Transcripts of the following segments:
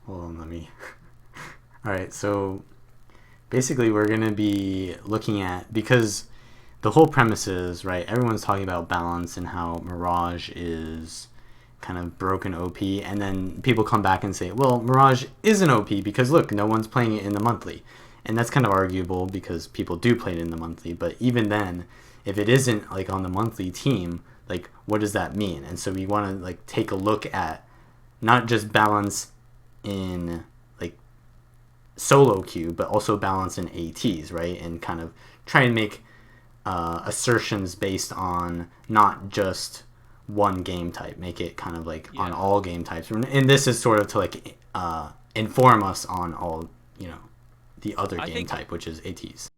Hold on, let me. All right, so basically, we're gonna be looking at because the whole premise is right. Everyone's talking about balance and how Mirage is kind of broken OP, and then people come back and say, well, Mirage isn't OP because look, no one's playing it in the monthly, and that's kind of arguable because people do play it in the monthly. But even then, if it isn't like on the monthly team, like what does that mean? And so we want to like take a look at not just balance in like solo queue, but also balance in ATs, right? And kind of try and make assertions based on not just one game type. Make it kind of like on Yeah. all game types. And this is sort of to like inform us on all, the other I game think type, which is ATs.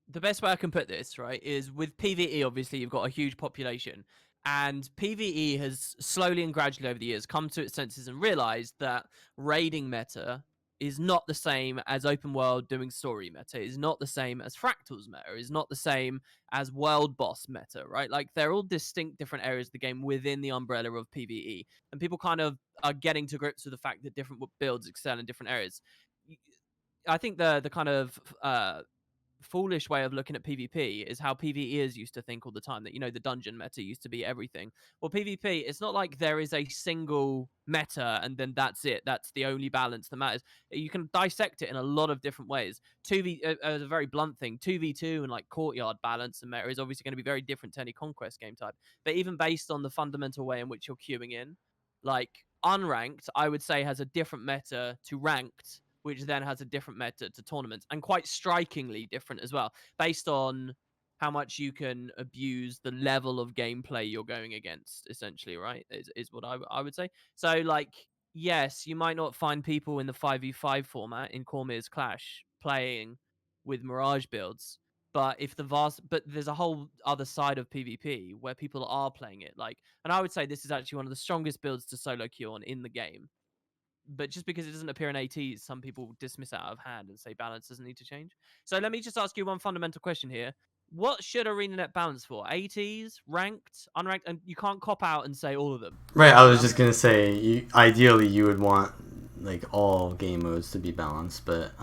the best way I can put this, right, is with PvE, obviously, you've got a huge population. And PvE has slowly and gradually over the years come to its senses and realized that raiding meta is not the same as open world doing story meta, is not the same as fractals meta, is not the same as world boss meta, right? Like they're all distinct different areas of the game within the umbrella of PvE. And people kind of are getting to grips with the fact that different builds excel in different areas. I think the kind of foolish way of looking at PvP is how PvEers used to think all the time that, the dungeon meta used to be everything. Well, PvP, it's not like there is a single meta and then that's it. That's the only balance that matters. You can dissect it in a lot of different ways. 2v, as a very blunt thing, 2v2 and like courtyard balance and meta is obviously going to be very different to any conquest game type. But even based on the fundamental way in which you're queuing in, like unranked, I would say has a different meta to ranked, which then has a different meta to tournaments, and quite strikingly different as well, based on how much you can abuse the level of gameplay you're going against, essentially, right? Is what I would say. So, like, yes, you might not find people in the 5v5 format in Cormier's Clash playing with Mirage builds. But there's a whole other side of PvP where people are playing it. Like, and I would say this is actually one of the strongest builds to solo queue on in the game, but just because it doesn't appear in ATs, some people dismiss it out of hand and say balance doesn't need to change. So let me just ask you one fundamental question here. What should ArenaNet balance for? ATs, ranked, unranked, and you can't cop out and say all of them. Right, I was Yeah. just gonna say, ideally you would want like all game modes to be balanced, but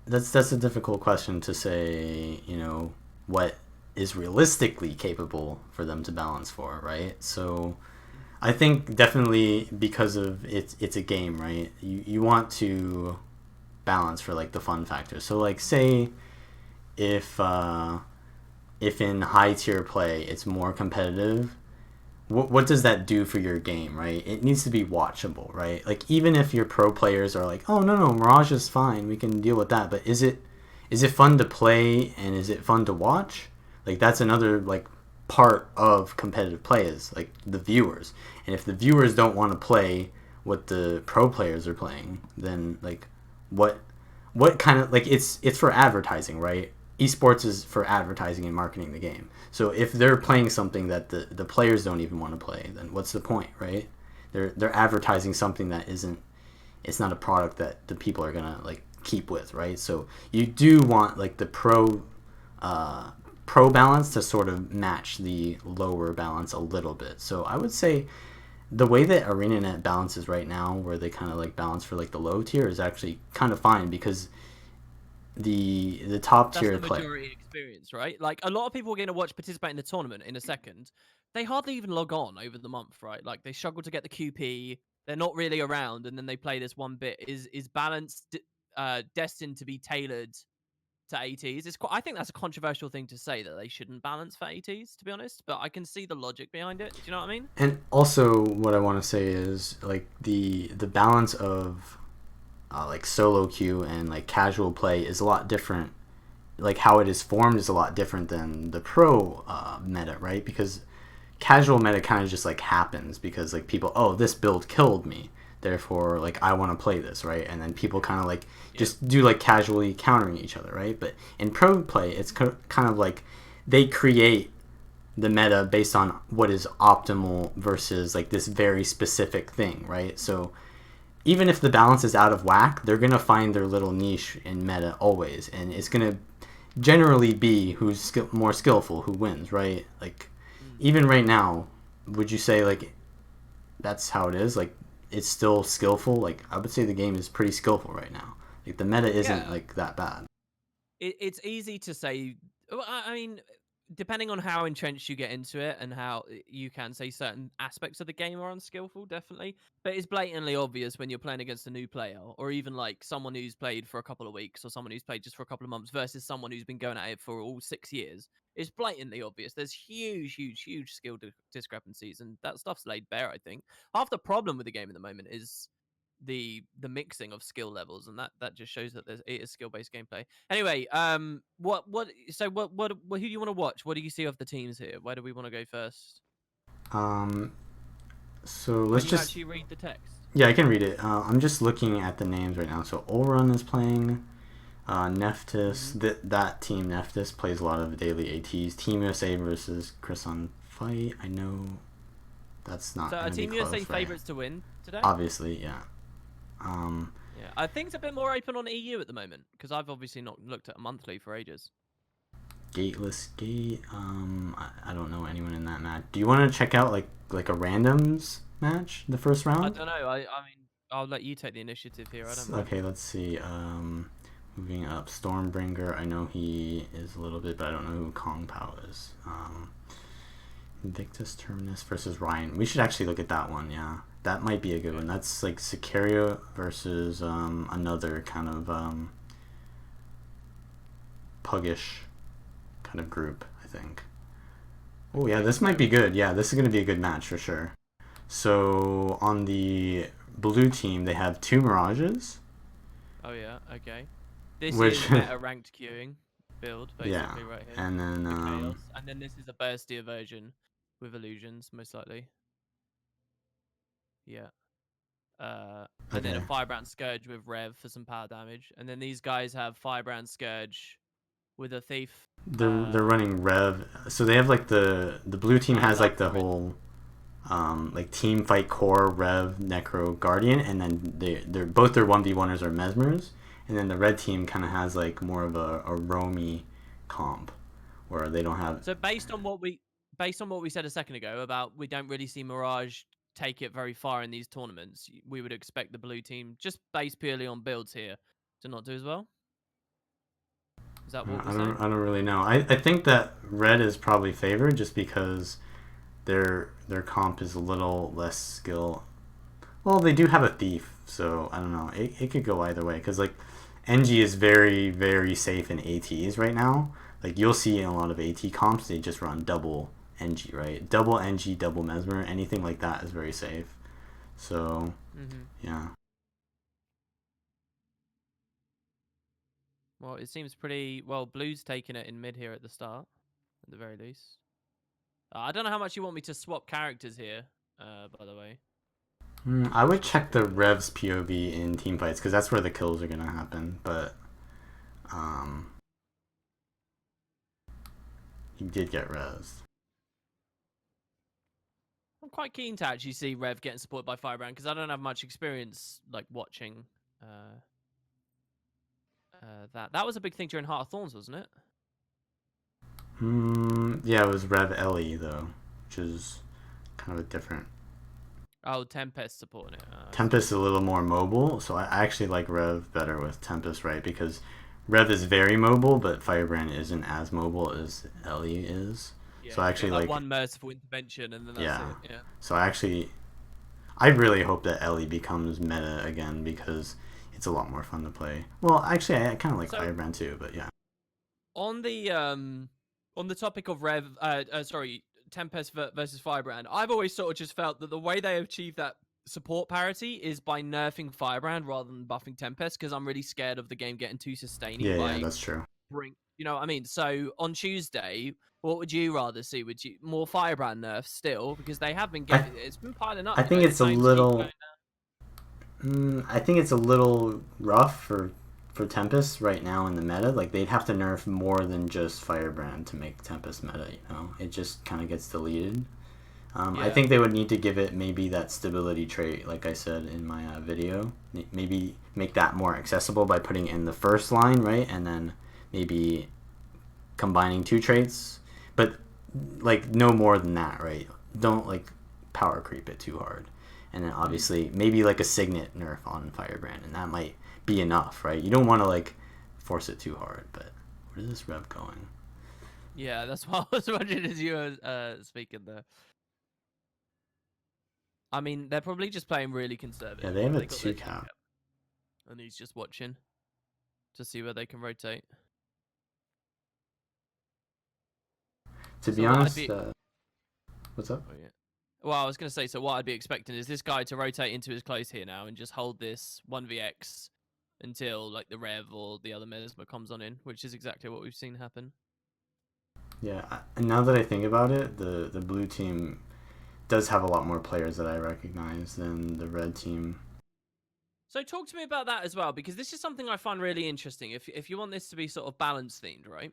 that's a difficult question to say. What is realistically capable for them to balance for, right? So I think definitely because of it's a game, right? You want to balance for like the fun factor. So like say if uh, if in high tier play it's more competitive, what does that do for your game, right? It needs to be watchable, right? Like even if your pro players are like, oh no, Mirage is fine, we can deal with that, but is it fun to play and is it fun to watch? Like that's another like part of competitive play is like the viewers, and if the viewers don't want to play what the pro players are playing, then like what what kind of like it's for advertising, right? Esports is for advertising and marketing the game. So if they're playing something that the players don't even want to play, then what's the point, right? They're advertising something that isn't, it's not a product that the people are gonna like keep with, right? So you do want like the pro balance to sort of match the lower balance a little bit. So I would say the way that ArenaNet balances right now, where they kind of like balance for like the low tier, is actually kind of fine because the top That's tier the play. majority experience, right? Like a lot of people are going to watch participate in the tournament in a second. They hardly even log on over the month, right? Like they struggle to get the QP. They're not really around, and then they play this one bit. Is balance destined to be tailored to ATs? I think that's a controversial thing to say that they shouldn't balance for ATs, to be honest. But I can see the logic behind it. Do you know what I mean? And also, what I want to say is like the balance of like solo queue and like casual play is a lot different. Like how it is formed is a lot different than the pro meta, right? Because casual meta kind of just like happens because like people, oh, this build killed me, therefore like I want to play this, right? And then people kind of like Yeah. just do like casually countering each other, right? But in pro play it's kind of like they create the meta based on what is optimal versus like this very specific thing, right? So even if the balance is out of whack, they're gonna find their little niche in meta always, and it's gonna generally be who's more skillful who wins, right? Like Mm. even right now, would you say like that's how it is? Like it's still skillful. Like I would say the game is pretty skillful right now. Like the meta isn't Yeah, like that bad. it's easy to say. Well, I mean, depending on how entrenched you get into it and how you can say certain aspects of the game are unskillful, definitely. But it's blatantly obvious when you're playing against a new player, or even like someone who's played for a couple of weeks, or someone who's played just for a couple of months, versus someone who's been going at it for all 6 years. It's blatantly obvious. There's huge skill discrepancies, and that stuff's laid bare. I think half the problem with the game at the moment is the mixing of skill levels, and that just shows that it is skill based gameplay. Anyway, what who do you want to watch? What do you see of the teams here? Where do we want to go first? Um, so let's Can you just actually read the text? yeah, I can read it. I'm just looking at the names right now. So Olrun is playing. Neftis, that team Neftis plays a lot of daily ATs. Team USA versus Chris on Fight. I know that's not So going are to be Team close, USA right? favorites to win today? Obviously, yeah. Yeah, I think it's a bit more open on EU at the moment because I've obviously not looked at a monthly for ages. Gateless Gate. I don't know anyone in that match. Do you want to check out like a randoms match, the first I round? don't know. I mean, I'll let you take the initiative here. I don't mind. Okay, let's see. Moving up, Stormbringer. I know he is a little bit, but I don't know who Kong Pao is. Invictus Terminus versus Ryan. We should actually look at that one. Yeah, that might be a good one. That's like Sicario versus another kind of puggish kind of group, I think. Oh yeah, this might be good. Yeah, this is going to be a good match for sure. So on the blue team, they have two Mirages. Oh yeah, okay. This Which is meta ranked queuing build, yeah, basically, right here. and then The chaos, and then this is a bursty version with illusions, most likely. Yeah. And then a okay, Firebrand Scourge with Rev for some power damage, and then these guys have Firebrand Scourge with a Thief. they're running Rev. So they have like the blue team I has love like the the red. whole like team fight core Rev Necro Guardian, and then they're both their 1v1ers are Mesmers, and then the red team kind of has like more of a roamy comp where they don't have. So based on what we said a second ago about we don't really see Mirage take it very far in these tournaments, we would expect the blue team, just based purely on builds here, to not do as well. Is that what we're saying? I don't really know. I think that red is probably favored just because their comp is a little less skill. Well, they do have a thief, so I don't know. It could go either way because like NG is very safe in ATs right now. Like you'll see in a lot of AT comps they just run double NG, right? Double NG, double Mesmer, anything like that is very safe. So yeah. Well, it seems pretty well. Blue's taking it in mid here at the start, at the very least. I don't know how much you want me to swap characters here. By the way, I would just check the quickly. Rev's POV in team fights because that's where the kills are gonna happen. But um, he did get Revs. I'm quite keen to actually see Rev getting supported by Firebrand because I don't have much experience like watching that. That was a big thing during Heart of Thorns, wasn't it? Yeah, it was Rev Ellie though, which is kind of a different. Oh, Tempest supporting it. Oh, I see. Tempest is a little more mobile, so I actually like Rev better with Tempest, right? Because Rev is very mobile, but Firebrand isn't as mobile as Ellie is. Yeah, So I you get actually like like, one merciful intervention and then that's yeah. it. Yeah. So I really hope that Ellie becomes meta again because it's a lot more fun to play. Well, actually, I kind of like So Firebrand too, but yeah. on the topic of Rev, sorry, Tempest versus Firebrand, I've always sort of just felt that the way they achieve that support parity is by nerfing Firebrand rather than buffing Tempest because I'm really scared of the game getting too sustaining Yeah, by that's true. you know what I mean? So on Tuesday, what would you rather see? Would you more Firebrand nerfs still because they have been I getting it's been piling up. I You know, think the it's a claims keep going little. I think it's a little rough for Tempest right now in the meta. Like they'd have to nerf more than just Firebrand to make Tempest meta. You know, it just kind of gets deleted. I Yeah. think they would need to give it maybe that stability trait, like I said in my video. Maybe make that more accessible by putting in the first line, right, and then maybe combining two traits, but like no more than that, right? Don't like power creep it too hard. and then obviously maybe like a Signet nerf on Firebrand, and that might be enough, right? You don't want to like force it too hard. But where is this rev going? Yeah, that's what I was wondering as you were speaking there. I mean, they're probably just playing really conservative. Yeah, they have a got their 2 cap. and he's just watching to see where they can rotate. To be honest, what's up? Oh, yeah. Well, I was going to say, so what I'd be expecting is this guy to rotate into his close here now and just hold this 1vx until like the Rev or the other Mesmer comes on in, which is exactly what we've seen happen. Yeah, and now that I think about it, the blue team does have a lot more players that I recognize than the red team. So talk to me about that as well, because this is something I find really interesting. If you want this to be sort of balance themed, right?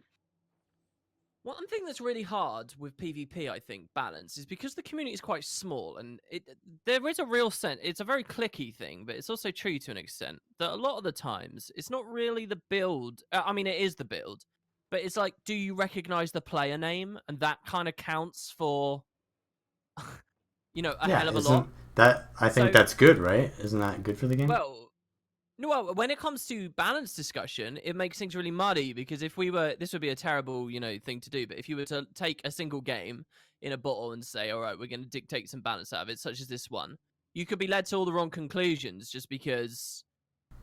One thing that's really hard with PvP, I think, balance, is because the community is quite small, and there is a real sense, it's a very clicky thing, but it's also true to an extent, that a lot of the times, it's not really the build, I mean, it is the build, but it's like, do you recognize the player name? And that kind of counts for, you know, a hell of a lot. I think that's good, right? Isn't that good for the game? Well, no, when it comes to balance discussion, it makes things really muddy, because if we were, this would be a terrible, you know, thing to do, but if you were to take a single game in a bottle and say, all right, we're going to dictate some balance out of it, such as this one, you could be led to all the wrong conclusions just because,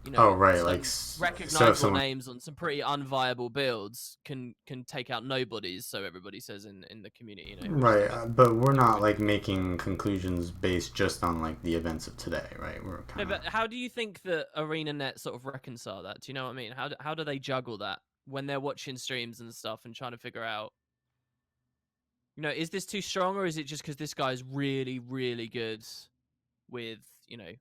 you know, like recognizable names on some pretty unviable builds can take out nobodies, so everybody says in the community, you know. Right, but we're not like making conclusions based just on like the events of today, right? We're kind of... No, but how do you think that ArenaNet sort of reconcile that? Do you know what I mean? How do they juggle that when they're watching streams and stuff and trying to figure out, you know, is this too strong, or is it just because this guy's really, really good with, you know,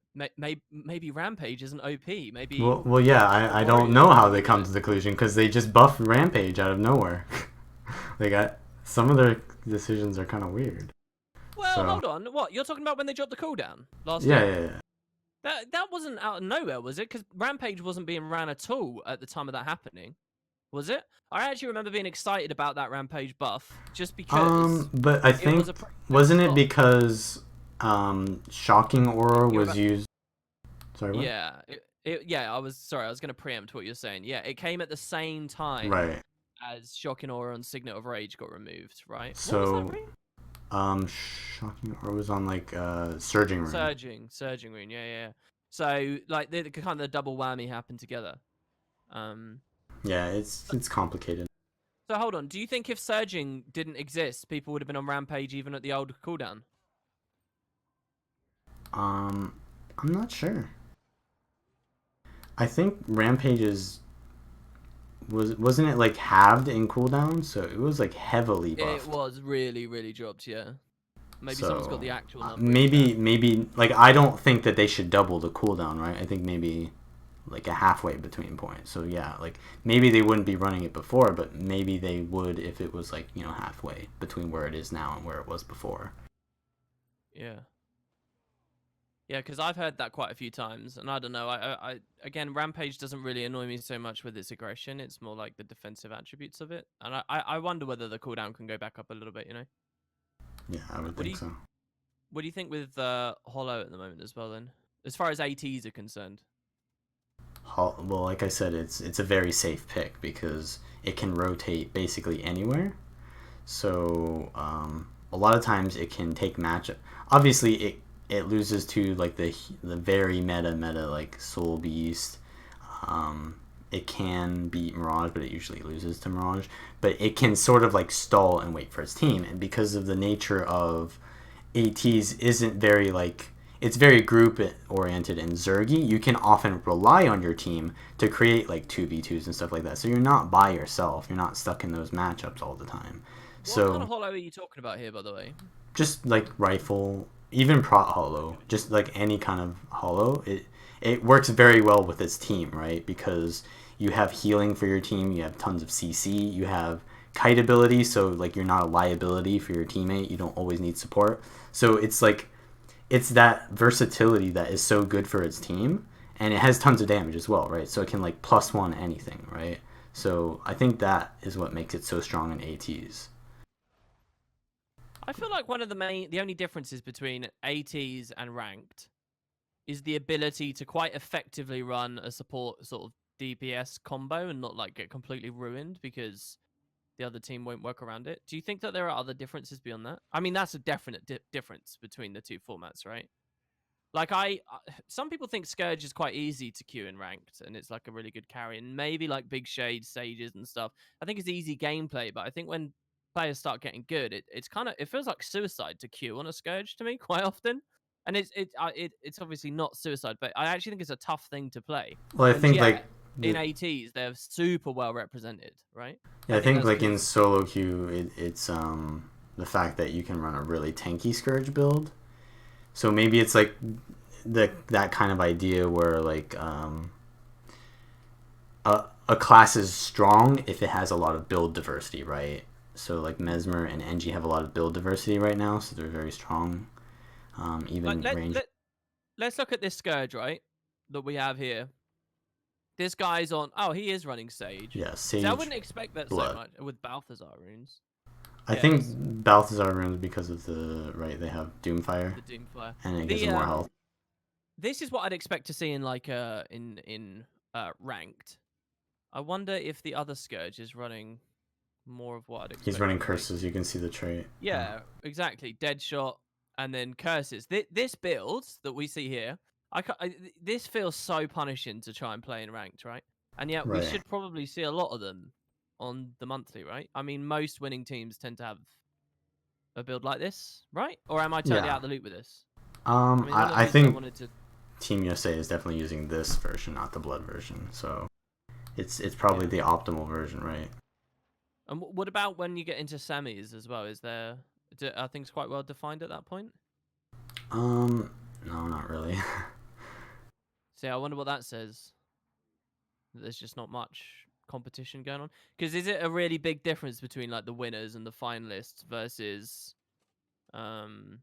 maybe Rampage isn't OP, maybe... Well, yeah, I don't know how they come to the conclusion, because they just buffed Rampage out of nowhere. They got... Some of their decisions are kind of weird. Well, hold on. What? You're talking about when they dropped the cooldown last year? Yeah. That wasn't out of nowhere, was it? Because Rampage wasn't being ran at all at the time of that happening. Was it? I actually remember being excited about that Rampage buff, just because... But I think... Wasn't it because... Shocking Aura was used... Sorry, what? Yeah, I was going to preempt what you're saying. Yeah, it came at the same time... Right. As Shocking Aura and Signet of Rage got removed, right? So, what was that ring? Shocking Aura was on like Surging Rune. Surging Rune, yeah. So like the kind of the double whammy happened together. Yeah, it's complicated. So hold on, do you think if Surging didn't exist, people would have been on Rampage even at the old cooldown? I'm not sure. I think Rampage is... Wasn't it like halved in cooldown? So it was like heavily buffed. It was really, really dropped, yeah. Maybe someone's got the actual number. Maybe like I don't think that they should double the cooldown, right? I think maybe like a halfway between points. So yeah, like maybe they wouldn't be running it before, but maybe they would if it was like, you know, halfway between where it is now and where it was before. Yeah. Yeah, because I've heard that quite a few times, and I don't know. I again, Rampage doesn't really annoy me so much with its aggression. It's more like the defensive attributes of it, and I wonder whether the cooldown can go back up a little bit. You know? Yeah, I would think so. What do you think with Hollow at the moment as well? Then, as far as ATs are concerned. Well, like I said, it's a very safe pick because it can rotate basically anywhere. So a lot of times it can take matchup. Obviously, it loses to like the very meta like Soul Beast. It can beat Mirage, but it usually loses to Mirage. But it can sort of like stall and wait for its team, and because of the nature of ATs isn't very like, it's very group oriented and Zergy, you can often rely on your team to create like 2v2s and stuff like that. So you're not by yourself. You're not stuck in those matchups all the time. What kind of Hollow are you talking about here, by the way? Just like rifle. Even Prot Hollow, just like any kind of Hollow, it works very well with its team, right? Because you have healing for your team, you have tons of CC, you have kite ability, so like you're not a liability for your teammate, you don't always need support. So it's like, it's that versatility that is so good for its team, and it has tons of damage as well, right? So it can like +1 anything, right? So I think that is what makes it so strong in ATs. I feel like the only differences between ATs and ranked is the ability to quite effectively run a support sort of DPS combo and not like get completely ruined because the other team won't work around it. Do you think that there are other differences beyond that? I mean, that's a definite difference between the two formats, right? Like some people think Scourge is quite easy to queue in ranked, and it's like a really good carry, and maybe like big shade sages and stuff. I think it's easy gameplay, but I think when players start getting good, it feels like suicide to queue on a Scourge to me quite often. And it's obviously not suicide, but I actually think it's a tough thing to play. Well, I And think like yet in ATs they're super well represented, right? yeah, I I think think that's like because in solo queue, it's the fact that you can run a really tanky Scourge build. So maybe it's like that kind of idea where like a class is strong if it has a lot of build diversity, right? So like Mesmer and Engie have a lot of build diversity right now, so they're very strong. Even like range. let's look at this Scourge, right? That we have here. This guy's on. Oh, he is running Sage. Yeah, See, I Sage wouldn't expect that so Blood. much with Balthazar runes. I Yeah, think Balthazar runes because of they have Doomfire the Doomfire. and it gives The them more health. this is what I'd expect to see in like in ranked. I wonder if the other Scourge is running more of what I'd He's expect running in ranked. curses. You can see the trait. Yeah, exactly. Deadshot and then curses. This build that we see here, this feels so punishing to try and play in ranked, right? And yet we Right. should probably see a lot of them on the monthly, right? I mean, most winning teams tend to have a build like this, right? Or am I totally Yeah. out of the loop with this? I mean, one of the I reasons I think wanted to. Team USA is definitely using this version, not the Blood version. So it's probably Yeah. the optimal version, right? And what about when you get into semis as well? Are things quite well defined at that point? No, not really. See, I wonder what that says. There's just not much competition going on. Because is it a really big difference between like the winners and the finalists versus um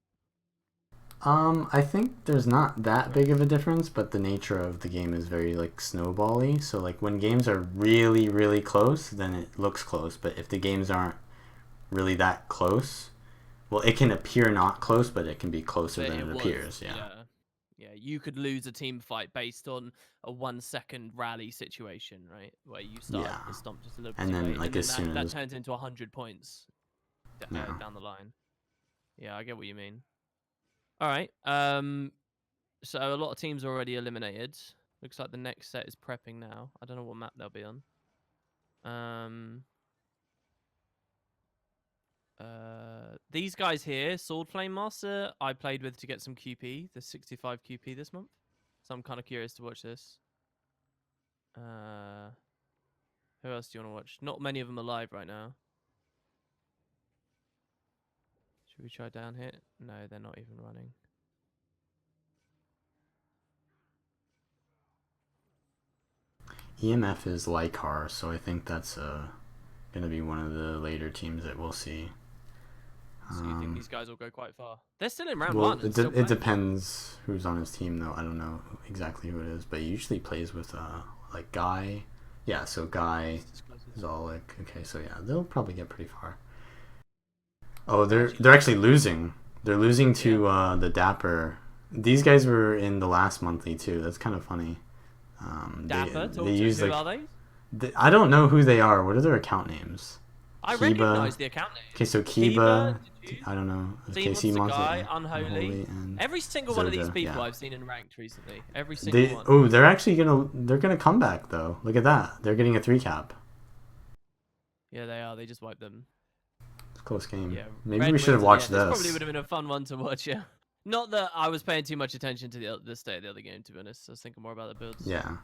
I think there's not that right? big of a difference, but the nature of the game is very like snowbally. So like when games are really really close, then it looks close. But if the games aren't really that close, well, it can appear not close, but it can be closer But than it it was, appears. Yeah. yeah. Yeah, you could lose a team fight based on a 1 second rally situation, right? Where you started Yeah. the stomp just a little bit And too then late, like and then as soon that as turns into 100 points yeah. down the line. Yeah, I get what you mean. All right. So a lot of teams are already eliminated. Looks like the next set is prepping now. I don't know what map they'll be on. These guys here, Sword Flame Master, I played with to get some QP, the 65 QP this month. So I'm kind of curious to watch this. Who else do you want to watch? Not many of them are live right now. Should we try down hit? No, they're not even running. EMF is Lycar, so I think that's gonna be one of the later teams that we'll see. So you think these guys will go quite far? They're still in round Well, one and still it playing. depends who's on his team, though. I don't know exactly who it is, but he usually plays with like Guy. Yeah, so Guy is all like okay, so yeah, they'll probably get pretty far. Oh, they're actually losing. They're losing to the Dapper. These guys were in the last monthly too. That's kind of funny. Dapper, they use who like are they? I don't know who they are. What are their account names? I Kiba. recognize the account name. Okay, so Kiba, Kiba. I don't know. Sea Okay, Sea Monster Monster, Guy, yeah. Unholy. And Every single one of these Zoga, people yeah. I've seen in ranked recently. Every single one. Oh, they're gonna come back though. Look at that. They're getting a 3 cap. Yeah, they are. They just wiped them. It's a close game. Yeah, Maybe Red we should wins have at the watched end. This probably this. would have been a fun one to watch. Yeah. Not that I was paying too much attention to the state of the other game, to be honest. I was thinking more about the builds. Yeah.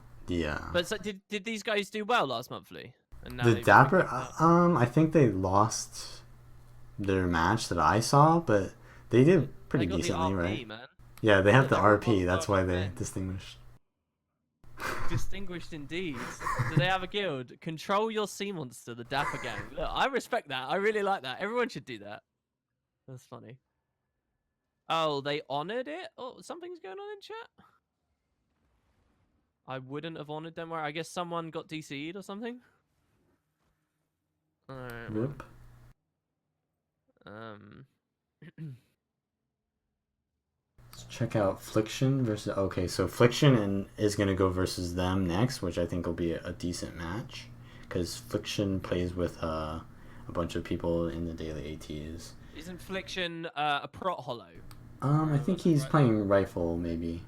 But so, did these guys do well last monthly? And now The they've Dapper. picked up. I think they lost their match that I saw, but they did pretty They got decently, the RP, right? man. Yeah, they have the They're RP. That's why they men. distinguished. Distinguished indeed. Do they have a guild? Control your sea monster, the Dapper Gang. Look, I respect that. I really like that. Everyone should do that. That's funny. Oh, they honored it? Oh, something's going on in chat? I wouldn't have honored them where I guess someone got DC'd or something. Alright, well. Rip. Let's check out Fliction versus. Okay, so Fliction is gonna go versus them next, which I think will be a decent match, because Fliction plays with a bunch of people in the daily ATs. Isn't Fliction a prot hollow? I think he's playing rifle, maybe.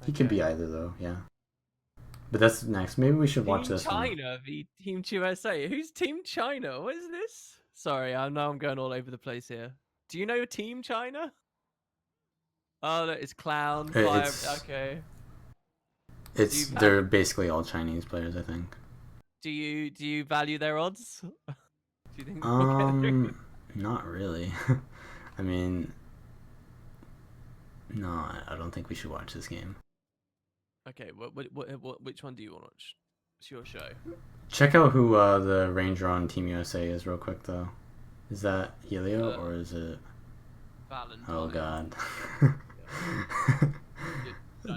He could be either though, yeah. But that's next. Maybe we should watch this one. Team China v Team USA. Who's Team China? What is this? Sorry, I know I'm going all over the place here. Do you know Team China? Oh, that is Clown. Fire. Okay. They're basically all Chinese players, I think. Do you value their odds? Do you think not really. I mean, no, I don't think we should watch this game. Okay, which one do you want to watch? It's your show. Check out who the Ranger on Team USA is real quick though. Is that Helio or is it Vallun? Oh god.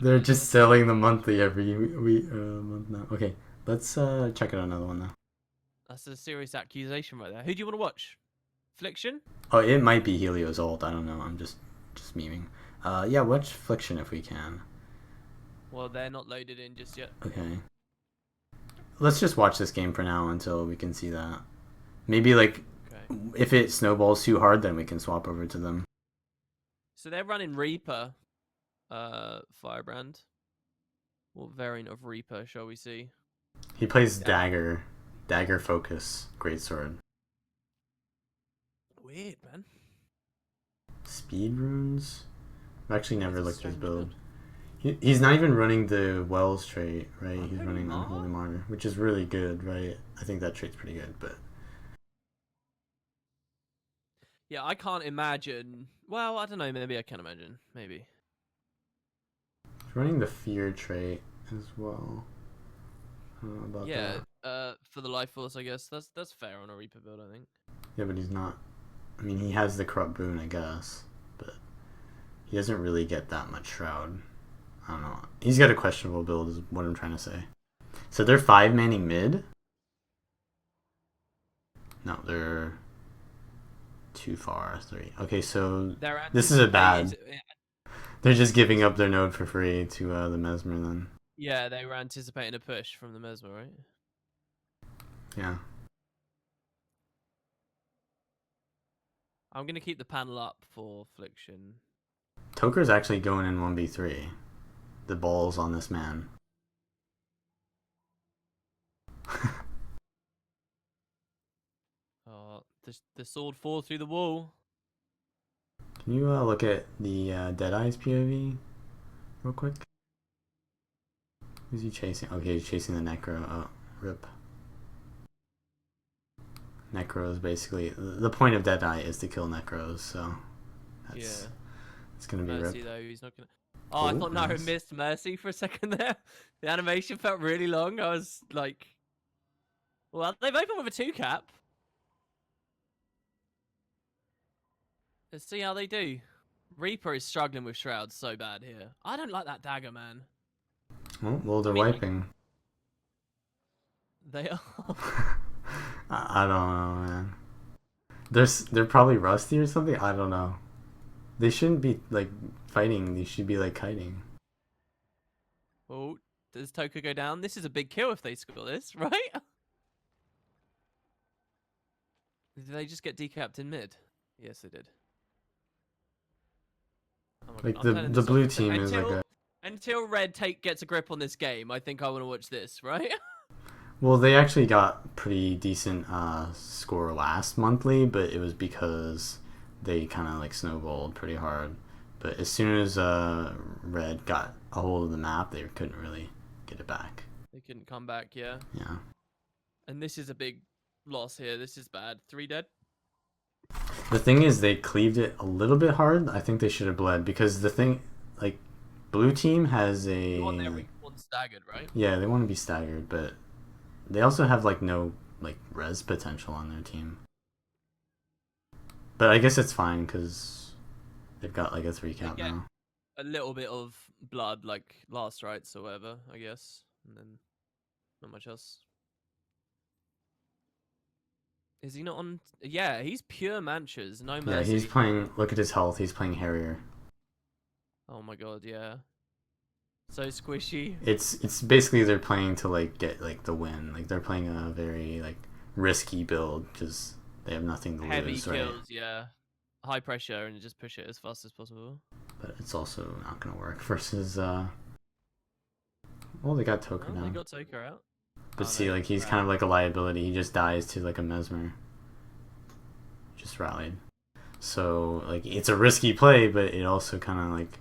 They're just selling the monthly every month now. Okay, let's check out another one now. That's a serious accusation right there. Who do you want to watch? Fliction? Oh, it might be Helio's ult. I don't know. I'm just memeing. Yeah, watch Fliction if we can. Well, they're not loaded in just yet. Okay. Let's just watch this game for now until we can see that. Maybe like if it snowballs too hard, then we can swap over to them. So they're running Reaper, Firebrand. What variant of Reaper shall we see? He plays Dagger Focus, Greatsword. Weird, man. Speed runes? I've actually never looked at his build. He's not even running the Wells trait, right? He's running Unholy Martyr, which is really good, right? I think that trait's pretty good, but... Yeah, I can't imagine... Well, I don't know, maybe I can imagine. Maybe. He's running the Fear trait as well. I don't know about that. For the Life Force, I guess. That's fair on a Reaper build, I think. Yeah, but he's not... I mean, he has the Corrupt Boon, I guess, but he doesn't really get that much Shroud. I don't know. He's got a questionable build is what I'm trying to say. So they're 5-manning mid? No, they're too far. 3. Okay, so this is a bad... They're just giving up their node for free to the Mesmer then. Yeah, they were anticipating a push from the Mesmer, right? Yeah. I'm going to keep the panel up for Fliction. Toker's actually going in 1v3. The ball's on this man. The sword falls through the wall. Can you look at the Deadeye's POV real quick? Who's he chasing? Okay, he's chasing the Necro. Oh, rip. Necros basically... The point of Deadeye is to kill Necros, so... That's, it's gonna be Mercy, rip. though, he's not gonna... Oh, I thought Naru missed Mercy for a second there. The animation felt really long. I was like... Well, they've opened with a 2-cap. Let's see how they do. Reaper is struggling with Shrouds so bad here. I don't like that dagger, man. Well, they're wiping. They are. I don't know, man. They're probably rusty or something. I don't know. They shouldn't be like fighting. They should be like kiting. Oh, does Toka go down? This is a big kill if they score this, right? Did they just get decapped in mid? Yes, they did. Oh like the blue team is like a... Until Red gets a grip on this game, I think I want to watch this, right? Well, they actually got pretty decent score last monthly, but it was because they kind of like snowballed pretty hard. But as soon as Red got a hold of the map, they couldn't really get it back. They couldn't come back, yeah. Yeah. And this is a big loss here. This is bad. 3 dead. The thing is, they cleaved it a little bit hard. I think they should have bled because the thing, like, blue team has a... They want everyone staggered, right? Yeah, they want to be staggered, but they also have like no like res potential on their team. But I guess it's fine because they've got like a 3-cap now. A little bit of blood, like last rites or whatever, I guess, and then not much else. Is he not on? Yeah, he's pure Manchas, no Yeah, he's mercy. playing. Look at his health. He's playing Harrier. Oh my god, yeah. So squishy. It's basically they're playing to like get like the win. Like they're playing a very like risky build because they have nothing to Heavy lose, right? kills, yeah. High pressure and just push it as fast as possible. But it's also not gonna work versus. Well, they got Toker Oh, they down. got Toker out. But Oh see, no, like he's kind of like a liability. He just dies to like a Mesmer. Just rallied. So like it's a risky play, but it also kind of like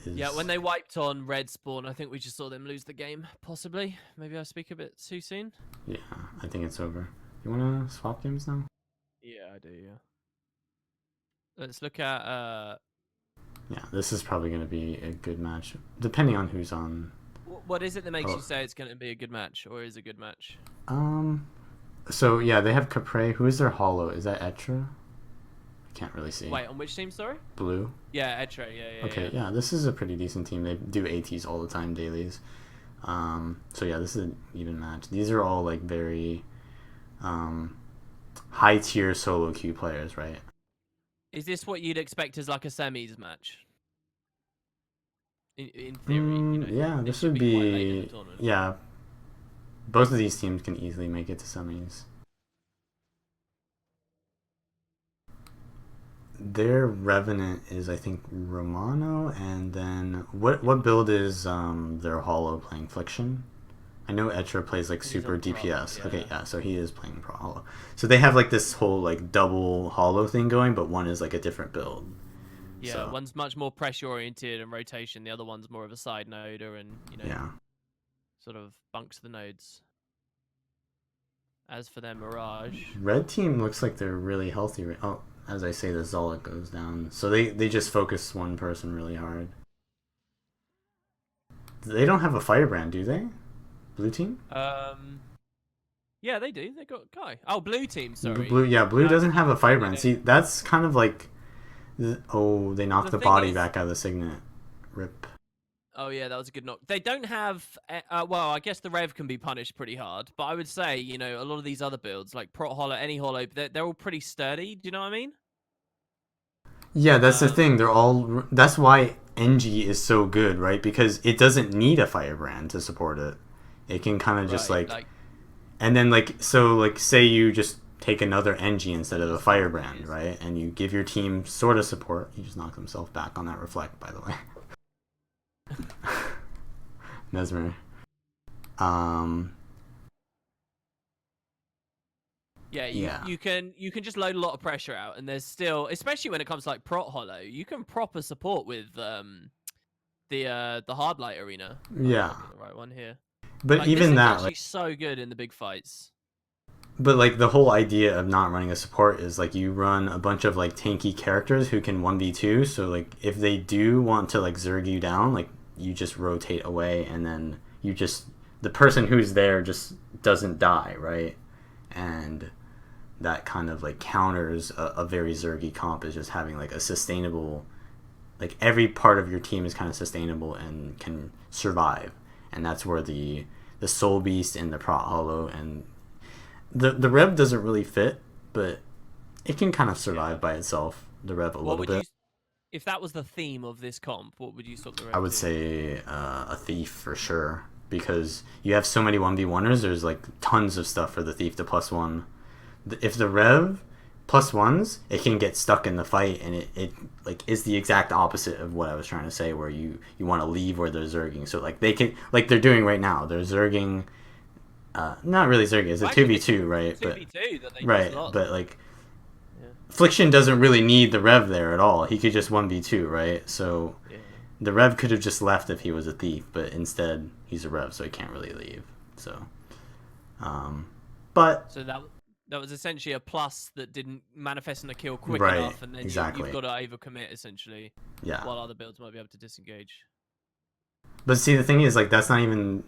is. yeah, when they wiped on Red Spawn, I think we just saw them lose the game, possibly. Maybe I speak a bit too soon. Yeah, I think it's over. You wanna swap games now? Yeah, I do, yeah. Let's look at Yeah, this is probably gonna be a good match, depending on who's on. what is it that makes Oh. you say it's going to be a good match, or is a good match? So yeah, they have Capre. Who is their hollow? Is that Etra? I can't really see. Wait, on which team, sorry? Blue. Yeah, Etra, yeah. Okay, yeah, this is a pretty decent team. They do ATs all the time, dailies. So yeah, this is an even match. These are all like very high tier solo queue players, right? Is this what you'd expect as like a semis match? In theory, you know, Yeah, it this should would be quite late in the be tournament. yeah. Both of these teams can easily make it to semis. Their Revenant is I think Romano, and then what build is their Hollow playing Fliction? I know Etra plays like He's super on Pro, DPS. yeah. Okay, yeah, so he is playing Pro Hollow. So they have like this whole like double Hollow thing going, but one is like a different build. Yeah, So, one's much more pressure oriented and rotation. The other one's more of a side noder and yeah. sort of bunks the nodes. As for their Mirage, Red team looks like they're really healthy. Oh, as I say, the Zolik goes down. So they just focus one person really hard. They don't have a Firebrand, do they? Blue team? yeah, they do. They got Kai. Oh, blue team. Sorry. Blue, yeah, blue Yeah, doesn't have a Firebrand. don't. See, that's kind of like, oh, they knocked the thing body is- back out of the Signet. Rip. Oh yeah, that was a good knock. They don't have. Well, I guess the Rev can be punished pretty hard, but I would say a lot of these other builds like Prot Hollow, any Hollow, they're all pretty sturdy. Do you know what I mean? Yeah, that's the thing. They're all. That's why NG is so good, right? Because it doesn't need a Firebrand to support it. It can kind of just Right, like, and then like so like say you just take another NG instead of a Firebrand, right? And you give your team sort of support. He just knocked himself back on that reflect, by the way. Mesmer. Yeah, you can just load a lot of pressure out, and there's still, especially when it comes to like Prot Hollow, you can proper support with the Hardlight Arena. Yeah. I'll get the right one here. But Like, even this thing's that, actually like, so good in the big fights. but like the whole idea of not running a support is like you run a bunch of like tanky characters who can 1v2. So like if they do want to like zerg you down, like you just rotate away, and then you just the person who's there just doesn't die, right? And that kind of like counters a very zergy comp is just having like a sustainable, like every part of your team is kind of sustainable and can survive, and that's where the Soul Beast and the Prot Hollow and the Rev doesn't really fit, but it can kind of survive by itself. The Rev a little bit. If that was the theme of this comp, what would you swap the Rev I would to? say a Thief for sure, because you have so many 1v1ers. There's like tons of stuff for the Thief to +1. If the Rev +1s, it can get stuck in the fight, and it like is the exact opposite of what I was trying to say, where you want to leave where they're zerging. So like they can, like they're doing right now, they're zerging. Not really zerging. It's a 2v2, right? 2v2 that they right, just but like Fliction doesn't really need the Rev there at all. He could just 1v2, right? So the Rev could have just left if he was a Thief, but instead he's a Rev, so he can't really leave. So, but so that was essentially a plus that didn't manifest in a kill quick Right, enough, and then exactly. you've got to overcommit essentially. yeah. While other builds might be able to disengage. But see, the thing is, like, that's not even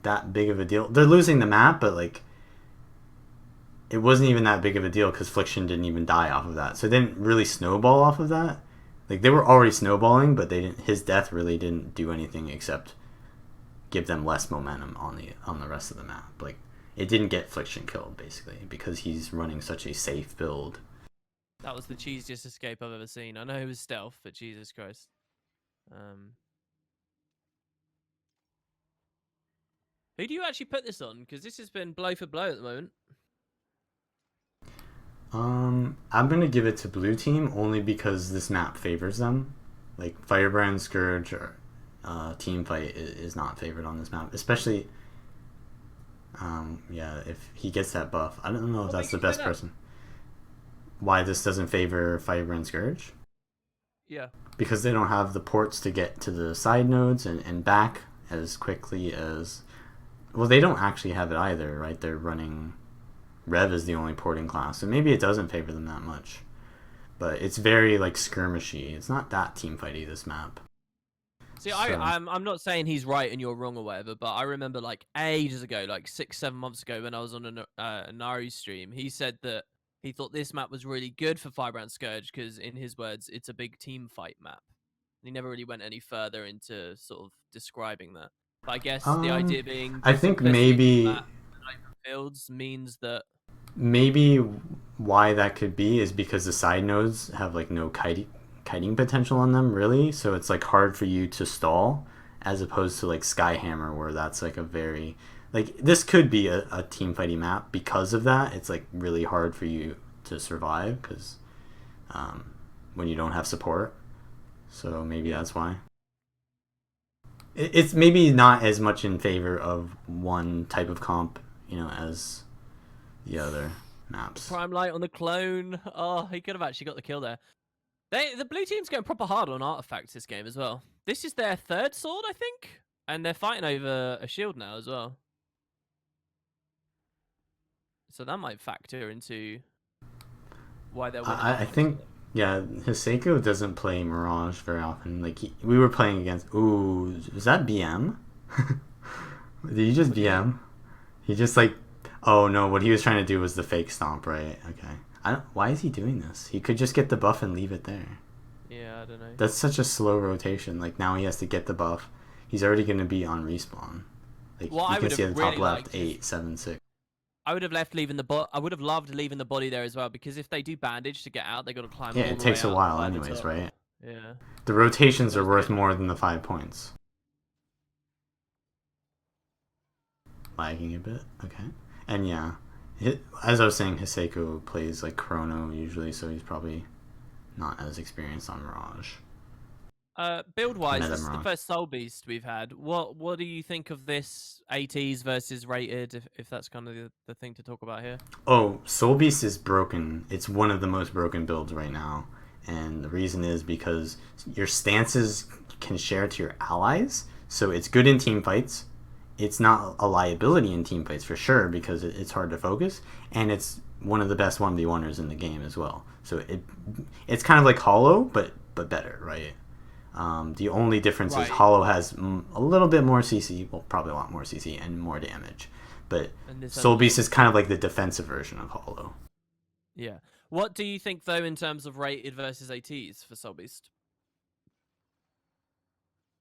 that big of a deal. They're losing the map, but like, it wasn't even that big of a deal because Fliction didn't even die off of that, so it didn't really snowball off of that. Like, they were already snowballing, but they didn't. His death really didn't do anything except give them less momentum on the rest of the map. Like, it didn't get Affliction killed, basically, because he's running such a safe build. That was the cheesiest escape I've ever seen. I know it was stealth, but Jesus Christ. Who do you actually put this on? Because this has been blow for blow at the moment. I'm gonna give it to blue team only because this map favors them. Like Firebrand, Scourge, or team fight is not favored on this map, especially. Yeah, if he gets that buff, I don't know if that's the best person. Why this doesn't favor Firebrand Scourge? Yeah. Because they don't have the ports to get to the side nodes and back as quickly as. Well, they don't actually have it either, right? They're running. Rev is the only porting class, so maybe it doesn't favor them that much. But it's very like skirmishy. It's not that team fighty, this map. See, I'm not saying he's right and you're wrong or whatever, but I remember like ages ago, like 6-7 months ago, when I was on a Naru stream, he said that he thought this map was really good for Firebrand Scourge because, in his words, it's a big team fight map. He never really went any further into sort of describing that. But I guess the idea being, I think maybe fields means that maybe why that could be is because the side nodes have like no kiting potential on them, really, so it's like hard for you to stall, as opposed to like Skyhammer, where that's like a very like this could be a team fighting map because of that. It's like really hard for you to survive because when you don't have support, so maybe that's why. It's maybe not as much in favor of one type of comp, as the other maps. Prime Light on the clone. Oh, he could have actually got the kill there. The blue team's going proper hard on artifacts this game as well. This is their third sword, I think, and they're fighting over a shield now as well. So that might factor into why they're winning. I think, yeah, Hiseko doesn't play Mirage very often. Like we were playing against. Ooh, is that BM? Did you just BM? He just like. Oh no! What he was trying to do was the fake stomp, right? Okay. Why is he doing this? He could just get the buff and leave it there. Yeah, I don't know. That's such a slow rotation. Like now he has to get the buff. He's already going to be on respawn. Like you can see at the top left, 8, 7, 6. I would have left leaving the I would have loved leaving the body there as well, because if they do bandage to get out, they got to climb. Yeah, it takes a while anyways, right? Yeah. The rotations are worth more than the 5 points. Lagging a bit. Okay. And yeah, as I was saying, Hiseko plays like Chrono usually, so he's probably not as experienced on Mirage. Build-wise, this is the first Soul Beast we've had. What do you think of this ATs versus rated, if that's kind of the thing to talk about here? Oh, Soul Beast is broken. It's one of the most broken builds right now. And the reason is because your stances can share to your allies, so it's good in team fights. It's not a liability in team fights for sure because it's hard to focus, and it's one of the best 1v1ers in the game as well. So it's kind of like Hollow, but better, right? The only difference is Hollow has a little bit more CC, well, probably a lot more CC and more damage. But Soul Beast is kind of like the defensive version of Hollow. Yeah. What do you think, though, in terms of rated versus ATs for Soul Beast?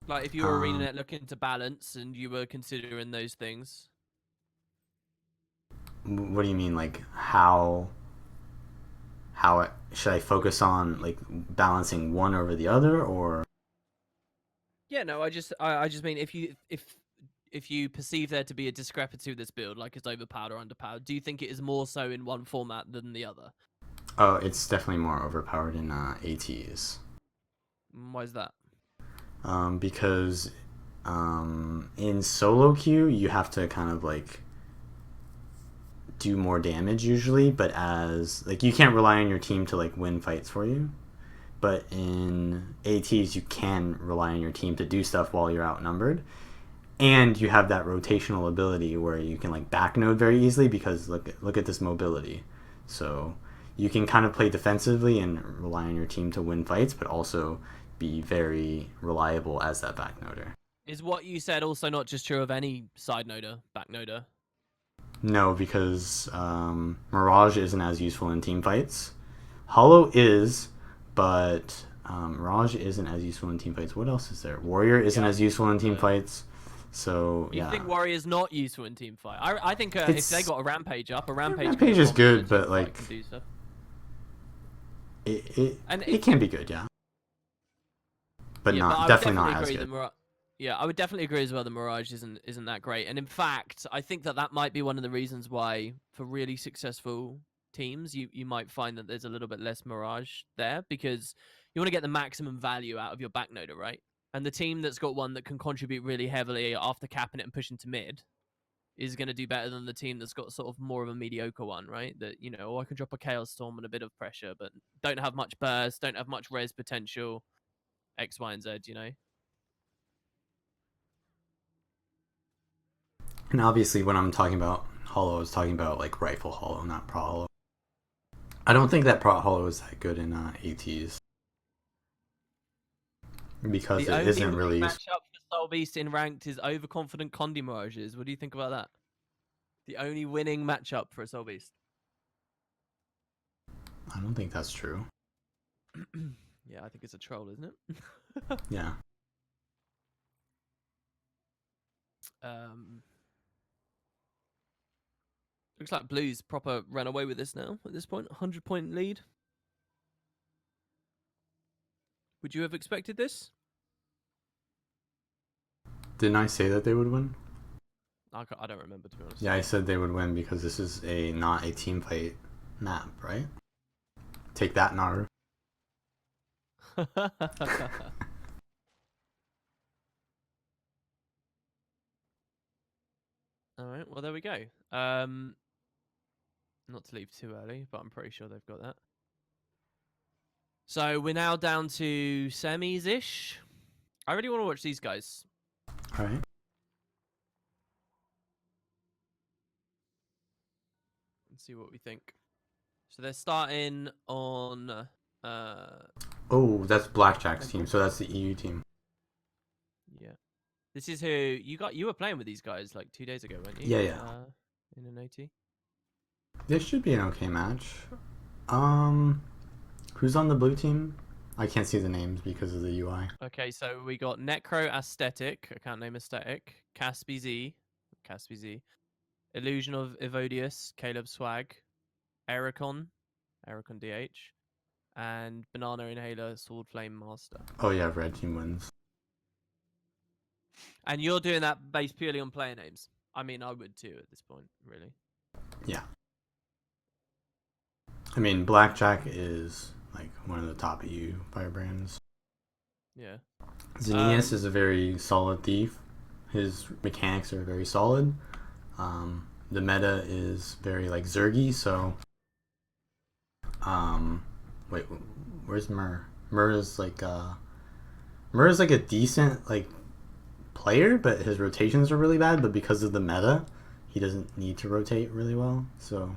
Like, if you were ArenaNet looking to balance and you were considering those things. What do you mean? Like, how should I focus on, like, balancing one over the other, or? Yeah, no, I just mean if you perceive there to be a discrepancy with this build, like it's overpowered or underpowered, do you think it is more so in one format than the other? Oh, it's definitely more overpowered in ATs. Why is that? Because in solo queue you have to kind of like do more damage usually, but as like you can't rely on your team to like win fights for you. But in ATs you can rely on your team to do stuff while you're outnumbered, and you have that rotational ability where you can like backnode very easily because look at this mobility. So you can kind of play defensively and rely on your team to win fights, but also be very reliable as that backnoder. Is what you said also not just true of any side noder, backnoder? No, because Mirage isn't as useful in team fights. Hollow is, but Mirage isn't as useful in team fights. What else is there? Warrior isn't as useful in team fights. So You yeah, think Warrior's not useful in team fight? I think if they it's got a rampage up, a rampage, Rampage can is get bombed in a good, team but fight, like can do stuff. And it can be good, yeah, but yeah, but not I would definitely definitely not as agree good. Yeah, I would definitely agree as well. The Mirage isn't that great, and in fact, I think that might be one of the reasons why, for really successful teams, you might find that there's a little bit less Mirage there, because you want to get the maximum value out of your backnoder, right? And the team that's got one that can contribute really heavily after capping it and pushing to mid is going to do better than the team that's got sort of more of a mediocre one, right? That, I can drop a Chaos Storm and a bit of pressure, but don't have much burst, don't have much res potential, X, Y, and Z. And obviously, when I'm talking about hollow, I was talking about like rifle hollow, not pro hollow. I don't think that pro hollow is that good in ATs because The it only isn't winning really useful. matchup for Soul Beast in ranked is overconfident Condi Mirages. What do you think about that? The only winning matchup for a Soul Beast. I don't think that's true. Yeah, I think it's a troll, isn't it? Yeah. um, Looks like Blues proper ran away with this now at this point. 100-point lead. Would you have expected this? Didn't I say that they would win? I don't remember, to be honest. Yeah, I said they would win because this is not a team fight map, right? Take that, Naru. All right, well, there we go. Not to leave too early, but I'm pretty sure they've got that. So we're now down to semis-ish. I really want to watch these guys. All right. And see what we think. So they're starting on... Oh, that's Blackjack's team, so that's the EU team. Yeah. This is who... You were playing with these guys like 2 days ago, weren't you? Yeah, yeah. In an OT. This should be an okay match. Who's on the blue team? I can't see the names because of the UI. Okay, so we got Necro Aesthetic, account name Aesthetic, Caspi Z, Illusion of Evodius, Caleb Swag, Ericon DH, and Banana Inhaler, Sword Flame Master. Oh yeah, red team wins. And you're doing that based purely on player names. I mean, I would too at this point, really. Yeah. I mean, Blackjack is like one of the top EU firebrands. Yeah. Xenius is a very solid thief. His mechanics are very solid. The meta is very like Zergy, so wait, where's Mur? Mur is like a decent like player, but his rotations are really bad, but because of the meta, he doesn't need to rotate really well. So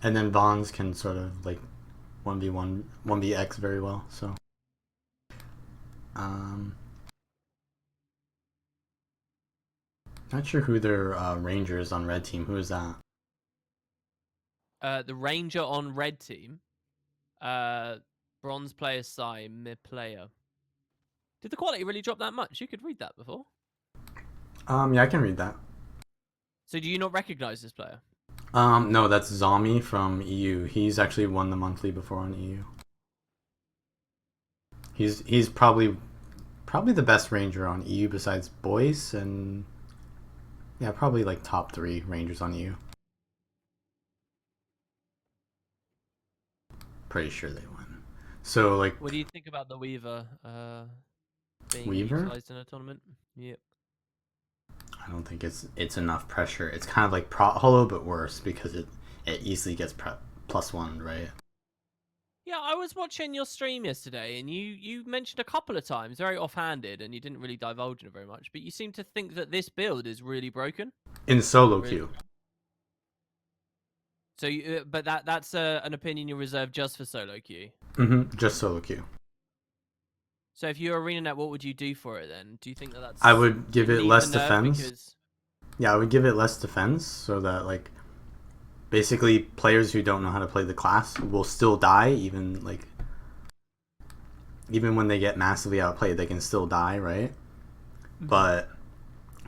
and then Vons can sort of like 1v1 1vx very well, so not sure who their ranger is on red team. Who is that? The Ranger on red team, bronze player Sai, mid player. Did the quality really drop that much? You could read that before. Yeah, I can read that. So do you not recognize this player? No, that's Zombie from EU. He's actually won the monthly before on EU. He's probably the best ranger on EU besides Boyce, and yeah, probably like top 3 rangers on EU. Pretty sure they won. So like, what do you think about the Weaver being Weaver? utilized in a tournament? Yep. I don't think it's enough pressure. It's kind of like Pro Hollow, but worse because it easily gets +1, right? Yeah, I was watching your stream yesterday, and you mentioned a couple of times, very offhanded, and you didn't really divulge in it very much, but you seem to think that this build is really broken. In solo Really? queue. So, but that's an opinion you reserve just for solo queue. Just solo queue. So if you're ArenaNet, what would you do for it then? Do you think that's... I would give it less defense. Because... Yeah, I would give it less defense so that like basically players who don't know how to play the class will still die, even when they get massively outplayed, they can still die, right? But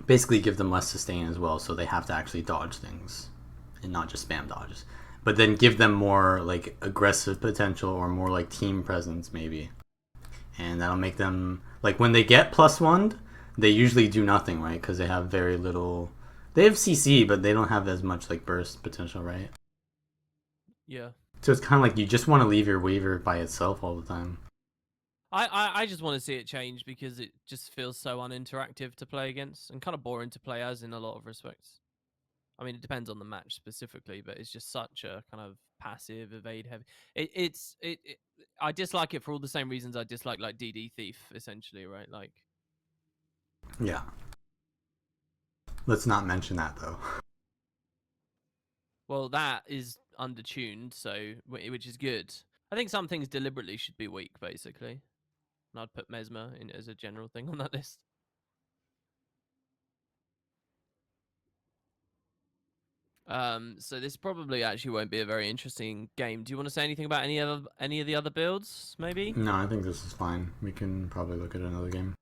basically give them less sustain as well, so they have to actually dodge things and not just spam dodges. But then give them more like aggressive potential or more like team presence maybe, and that'll make them like when they get +1, they usually do nothing, right? Because they have very little. They have CC, but they don't have as much like burst potential, right? Yeah. So it's kind of like you just want to leave your Waver by itself all the time. I just want to see it change because it just feels so uninteractive to play against and kind of boring to play as in a lot of respects. I mean, it depends on the match specifically, but it's just such a kind of passive evade heavy. I dislike it for all the same reasons I dislike like DD Thief essentially, right? Like, yeah. Let's not mention that though. well, that is undertuned, so which is good. I think some things deliberately should be weak, basically. And I'd put Mesmer in as a general thing on that list. So this probably actually won't be a very interesting game. Do you want to say anything about any of the other builds, maybe? No, I think this is fine. We can probably look at another game.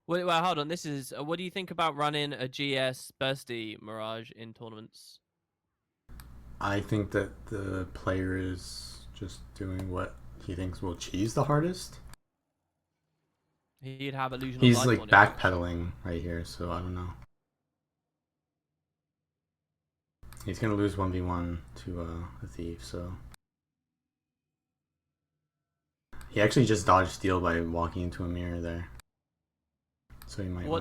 Well, hold on. This is. What do you think about running a GS Bursty Mirage in tournaments? I think that the player is just doing what he thinks will cheese the hardest. He'd have illusion of He's life like on backpedaling right here, so I don't know. He's gonna lose 1v1 to a thief, so he actually just dodged steal by walking into a mirror there. So he might win.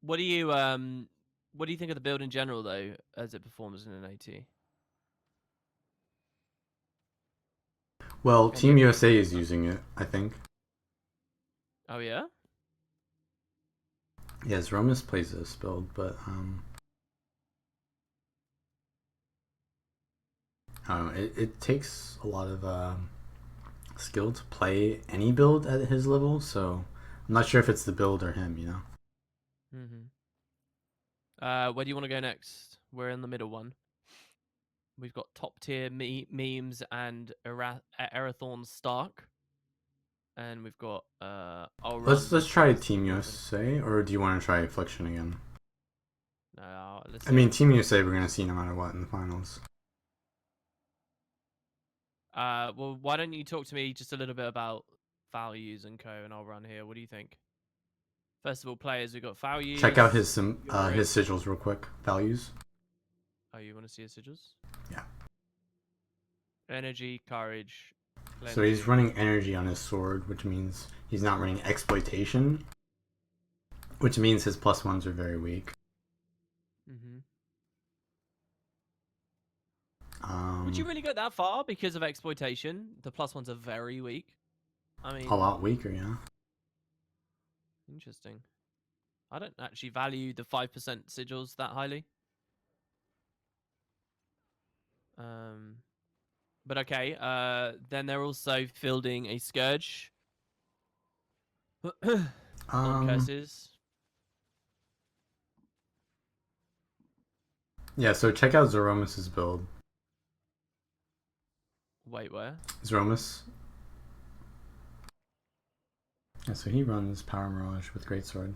What do you think of the build in general though, as it performs in an AT? Well, Team USA is using it, I think. Oh yeah? Yes, Romus plays this build, but it takes a lot of skill to play any build at his level, so I'm not sure if it's the build or him, you know? Where do you want to go next? We're in the middle one. We've got top tier memes and Erathorn Stark. And we've got let's try Team USA, or do you want to try Affliction again? No, I mean, Team USA we're gonna see no matter what in the finals. Well, why don't you talk to me just a little bit about values and co, and I'll run here. What do you think? First of all, players, we've got values. Check out his sigils real quick. Values. Oh, you want to see his sigils? Yeah. Energy, courage. Cleansing. So he's running energy on his sword, which means he's not running exploitation, which means his +1s are very weak. Would you really go that far because of exploitation? The +1s are very weak. I mean, a lot weaker, yeah. Interesting. I don't actually value the 5% sigils that highly. But okay. Then they're also fielding a Scourge. Curses. Yeah, so check out Zeromus's build. Wait, where? Zeromus. Yeah, so he runs Power Mirage with Greatsword.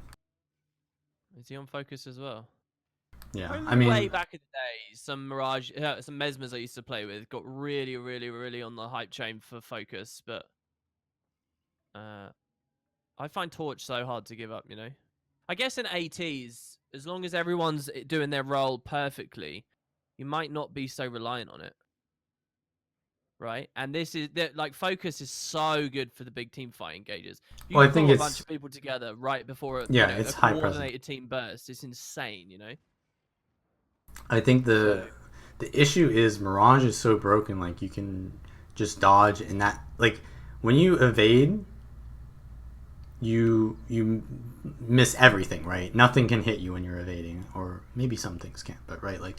Is he on focus as well? Yeah, I mean, way back in the day, some Mirage, some Mesmers I used to play with got really, really, really on the hype train for focus, but I find Torch so hard to give up. You know, I guess in ATs, as long as everyone's doing their role perfectly, you might not be so reliant on it. Right, and this is like focus is so good for the big team fight engages. You well, I think pull it's a bunch of people together right before it's a high coordinated team burst. It's insane, you know. I think the issue is Mirage is so broken. Like you can just dodge, and that like when you evade, you miss everything, right? Nothing can hit you when you're evading, or maybe some things can, but right, like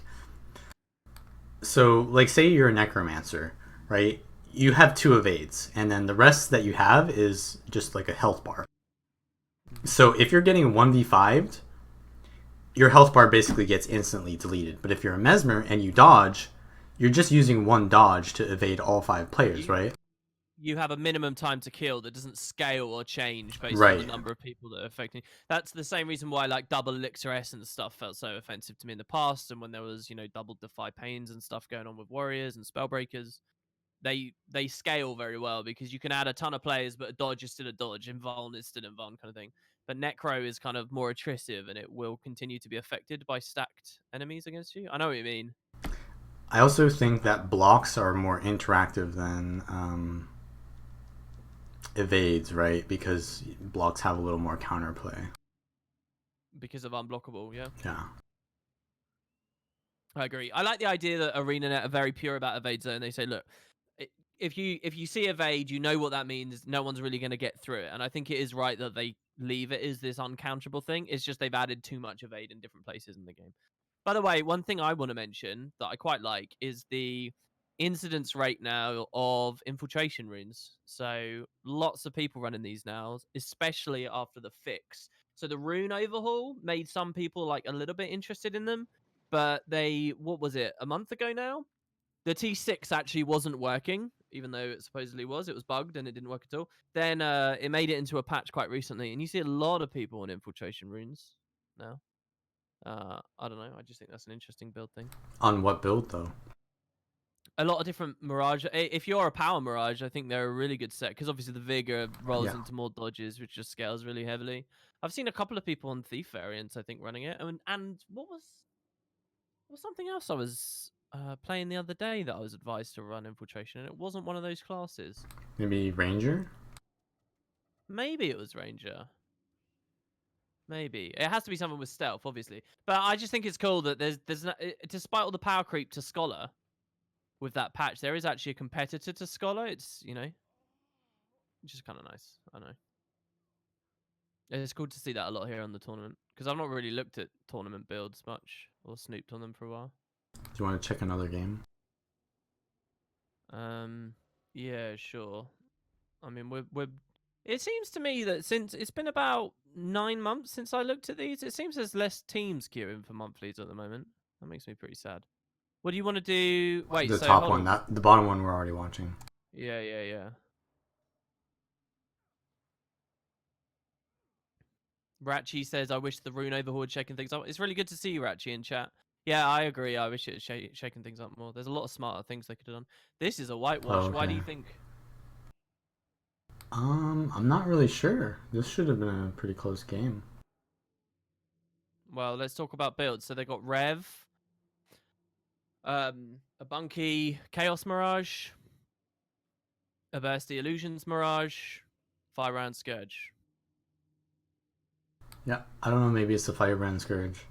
so like say you're a necromancer. Right, you have 2 evades, and then the rest that you have is just like a health bar. So if you're getting 1v5'd, your health bar basically gets instantly deleted. But if you're a Mesmer and you dodge, you're just using 1 dodge to evade all 5 players, right? you have a minimum time to kill that doesn't scale or change based on the Right. number of people that are affecting. That's the same reason why like double elixir essence stuff felt so offensive to me in the past, and when there was double defy pains and stuff going on with warriors and spellbreakers. They scale very well because you can add a ton of players, but a dodge is still a dodge, invuln is still invuln kind of thing. But Necro is kind of more attritive, and it will continue to be affected by stacked enemies against you. I know what you mean. I also think that blocks are more interactive than evades, right? Because blocks have a little more counterplay. Because of unblockable, yeah. Yeah. I agree. I like the idea that ArenaNet are very pure about evade zone. They say, look, if you see evade, you know what that means. No one's really going to get through it. And I think it is right that they leave it as this uncounterable thing. It's just they've added too much evade in different places in the game. By the way, one thing I want to mention that I quite like is the incidence rate now of infiltration runes. So lots of people running these now, especially after the fix. So the rune overhaul made some people like a little bit interested in them, but what was it, a month ago now? The T6 actually wasn't working, even though it supposedly was. It was bugged and it didn't work at all. Then it made it into a patch quite recently, and you see a lot of people on infiltration runes now. I don't know. I just think that's an interesting build thing. On what build though? A lot of different Mirage. If you're a power Mirage, I think they're a really good set because obviously the Vigor rolls into more dodges, which just scales really heavily. I've seen a couple of people on Thief variants, I think, running it. And what was something else I was playing the other day that I was advised to run infiltration, and it wasn't one of those classes. Maybe Ranger? Maybe it was Ranger. Maybe it has to be something with stealth, obviously. But I just think it's cool that there's despite all the power creep to Scholar with that patch, there is actually a competitor to Scholar. It's which is kind of nice. I know. It's cool to see that a lot here on the tournament because I've not really looked at tournament builds much or snooped on them for a while. Do you want to check another game? Yeah, sure. I mean, we're. It seems to me that since it's been about 9 months since I looked at these, it seems there's less teams queuing for monthlies at the moment. That makes me pretty sad. What do you want to do? Wait, The so top hold one, on. the bottom one we're already watching. Yeah. Ratchi says, "I wish the rune overhaul had shaken things up." It's really good to see you, Ratchi, in chat. Yeah, I agree. I wish it had shaken things up more. There's a lot of smarter things they could have done. This is a whitewash. Oh, okay. Why do you think? I'm not really sure. This should have been a pretty close game. Well, let's talk about builds. So they got Rev, a Bunky Chaos Mirage, a Bursty Illusions Mirage, Fire Round Scourge. Yeah, I don't know. Maybe it's the Firebrand Scourge.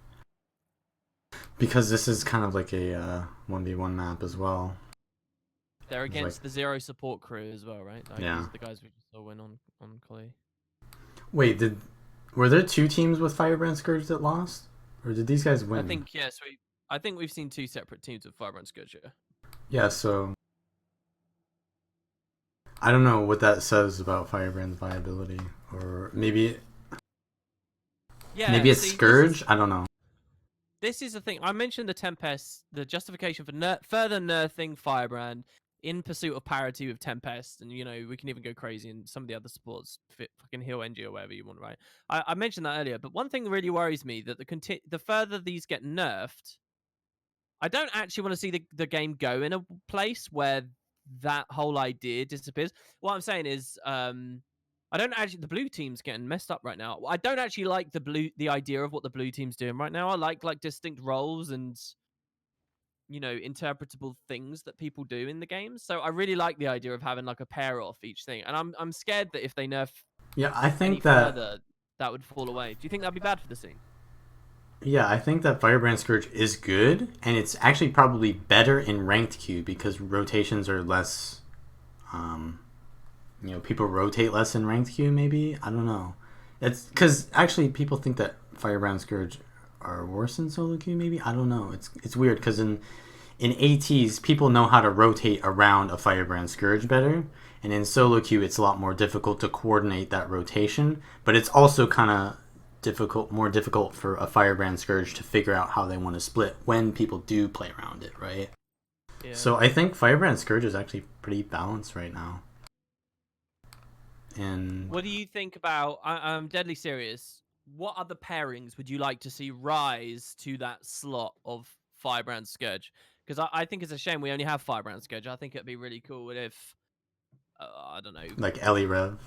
Because this is kind of like a 1v1 map as well. They're against the Zero support crew as well, right? Like, yeah. These are the guys we just saw win on Collie. Wait, were there 2 teams with Firebrand Scourge that lost? Or did these guys win? I think, yes. I think we've seen 2 separate teams with Fire Round Scourge here. Yeah, so I don't know what that says about Firebrand's viability. Or maybe maybe it's Scourge? I don't know. This is the thing. I mentioned the Tempest, the justification for further nerfing Firebrand in pursuit of parity with Tempest, and we can even go crazy in some of the other supports, fucking heal NG or whatever you want, right? I mentioned that earlier, but one thing that really worries me that the further these get nerfed, I don't actually want to see the game go in a place where that whole idea disappears. What I'm saying is, I don't actually. The blue team's getting messed up right now. I don't actually like the idea of what the blue team's doing right now. I like distinct roles and interpretable things that people do in the game. So I really like the idea of having like a pair off each thing. And I'm scared that if they nerf, I think further, that would fall away. Do you think that'd be bad for the scene? Yeah, I think that Firebrand Scourge is good, and it's actually probably better in ranked queue because rotations are less. People rotate less in ranked queue. Maybe I don't know. It's because actually people think that Firebrand Scourge are worse in solo queue. Maybe I don't know. It's weird because in ATs people know how to rotate around a Firebrand Scourge better, and in solo queue it's a lot more difficult to coordinate that rotation. But it's also kind of more difficult for a Firebrand Scourge to figure out how they want to split when people do play around it, right? Yeah. So I think Firebrand Scourge is actually pretty balanced right now. And What do you think about? I'm deadly serious. What other pairings would you like to see rise to that slot of Firebrand Scourge? Because I think it's a shame we only have Firebrand Scourge. I think it'd be really cool if I don't know. like Ellie Rev.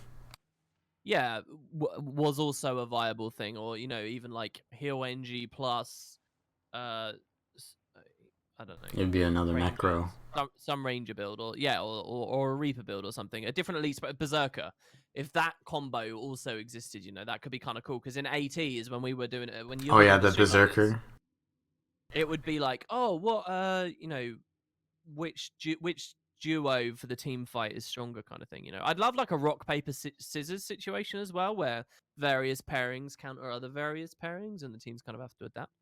Yeah, was also a viable thing, or even like Heal NG plus, uh, I don't know, It'd be another Necro. Rangers, some Ranger build, or yeah, or a Reaper build or something, a different elite, but Berserker. If that combo also existed, that could be kind of cool. Because in AT is when we were doing it, when you Oh were yeah, doing the the Streamliners, Berserker. it would be like, oh, what, which duo for the team fight is stronger, kind of thing. I'd love like a rock paper scissors situation as well, where various pairings counter other various pairings, and the teams kind of have to adapt.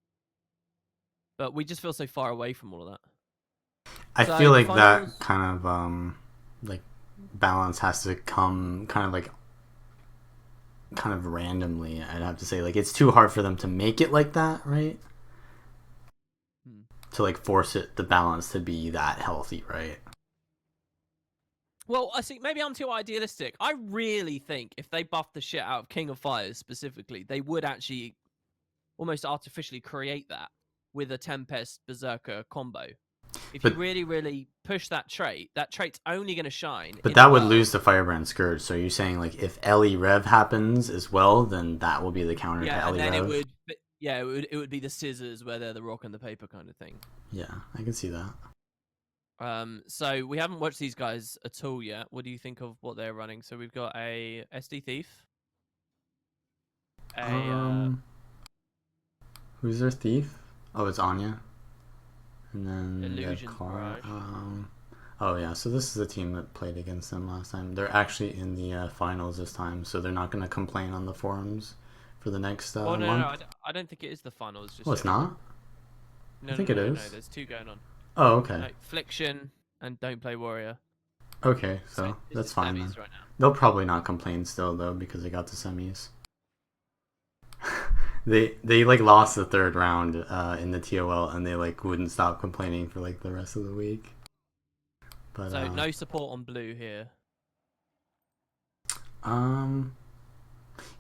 But we just feel so far away from all of that. I feel So like that finals. kind of like balance has to come kind of randomly. I'd have to say, like, it's too hard for them to make it like that, right? Hmm. To like force the balance to be that healthy, right? Well, I think maybe I'm too idealistic. I really think if they buffed the shit out of King of Fires specifically, they would actually almost artificially create that with a Tempest Berserker combo. If you But really, really push that trait's only going to shine but in a that would world. lose the Firebrand Scourge. So you're saying like if Ellie Rev happens as well, then that will be the counter to Yeah, and Ellie then it Rev. would, yeah, it would be the scissors where they're the rock and the paper kind of thing. Yeah, I can see that. So we haven't watched these guys at all yet. What do you think of what they're running? So we've got a SD Thief, a Um, who's their thief? Oh, it's Anya. And then they have Illusions Clara. Barrage. Oh yeah, so this is the team that played against them last time. They're actually in the finals this time, so they're not going to complain on the forums for the next Oh no, month. I don't think it is the finals Oh, just it's yet, is it? not? I No, no, think it no, no. is. There's two going on. Oh, okay. No, Fliction and Don't Play Warrior. Okay, So so it's the that's fine then. semis right now. They'll probably not complain still though because they got the semis. They like lost the third round in the TOL and they like wouldn't stop complaining for like the rest of the week. But So no support on blue here. um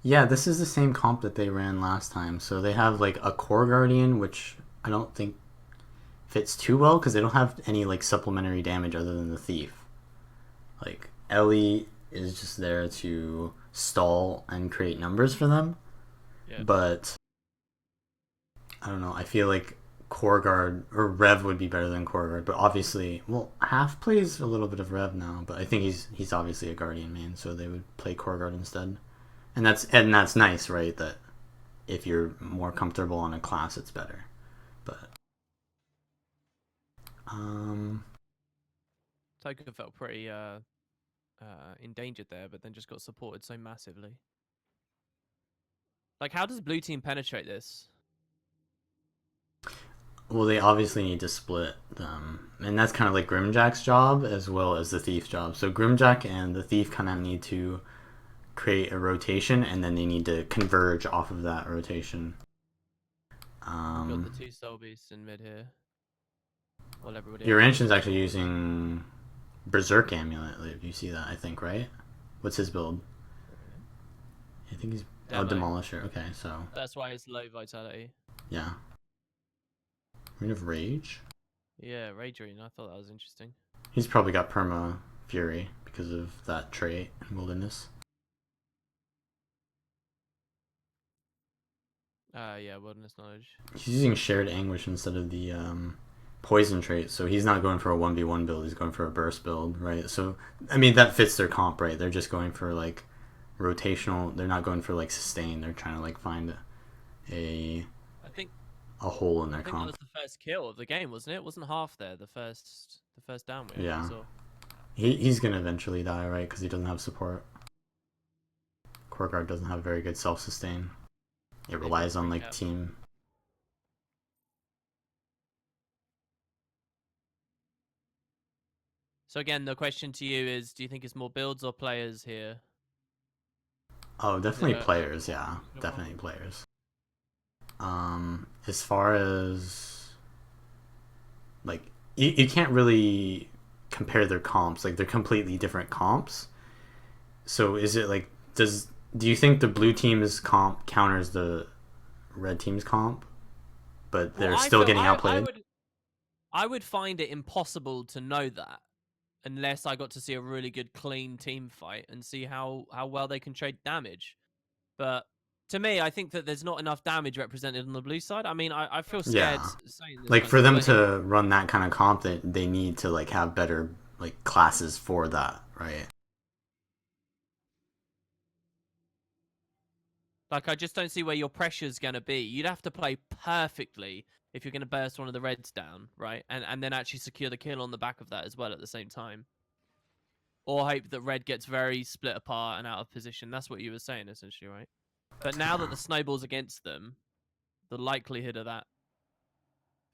yeah, this is the same comp that they ran last time. So they have like a core guardian, which I don't think fits too well because they don't have any like supplementary damage other than the thief. Like Ellie is just there to stall and create numbers for them. Yeah. But I don't know. I feel like core guard or Rev would be better than core guard. But obviously, well, half plays a little bit of Rev now. But I think he's obviously a guardian main, so they would play core guard instead. And that's nice, right? That if you're more comfortable on a class, it's better. But Token felt pretty endangered there, but then just got supported so massively. Like, how does blue team penetrate this? well, they obviously need to split them, and that's kind of like Grimjack's job as well as the Thief's job. So Grimjack and the Thief kind of need to create a rotation, and then they need to converge off of that rotation. We've got the two soul beasts in mid here, while everybody Your else is Ancient's just actually using Berserk Amulet. If you see that, I think, right? What's his build? I think he's Demo. Demolisher. Okay, so That's why it's low vitality. yeah, Ring of Rage. Yeah, Rage Rune. I thought that was interesting. He's probably got Perma Fury because of that trait in Wilderness. Yeah, Wilderness Knowledge. He's using Shared Anguish instead of the Poison trait, so he's not going for a 1v1 build, he's going for a burst build, right? So, I mean, that fits their comp, right? They're just going for, like, rotational, they're not going for, like, sustain, they're trying to, like, find a I think hole in their I think that comp. was the first kill of the game, wasn't it? It wasn't half there. The first down we actually Yeah. saw. He's gonna eventually die, right? Because he doesn't have support. Core Guard doesn't have very good self-sustain. It relies on, like, team. So again, the question to you is: do you think it's more builds or players here? Oh, definitely players, yeah. Definitely players. As far as like you can't really compare their comps. Like they're completely different comps. So is it like do you think the blue team's comp counters the red team's comp, but Well, they're I still feel getting I outplayed? would I would find it impossible to know that unless I got to see a really good clean team fight and see how well they can trade damage. But to me, I think that there's not enough damage represented on the blue side. I mean, I feel scared Yeah. saying this Like kind of for stuff, them but to run that kind of comp, they need to like have better like classes for that, right? like I just don't see where your pressure's going to be. You'd have to play perfectly if you're going to burst one of the reds down, right? And then actually secure the kill on the back of that as well at the same time. Or hope that red gets very split apart and out of position. That's what you were saying, essentially, right? But now that the snowball's against them, the likelihood of that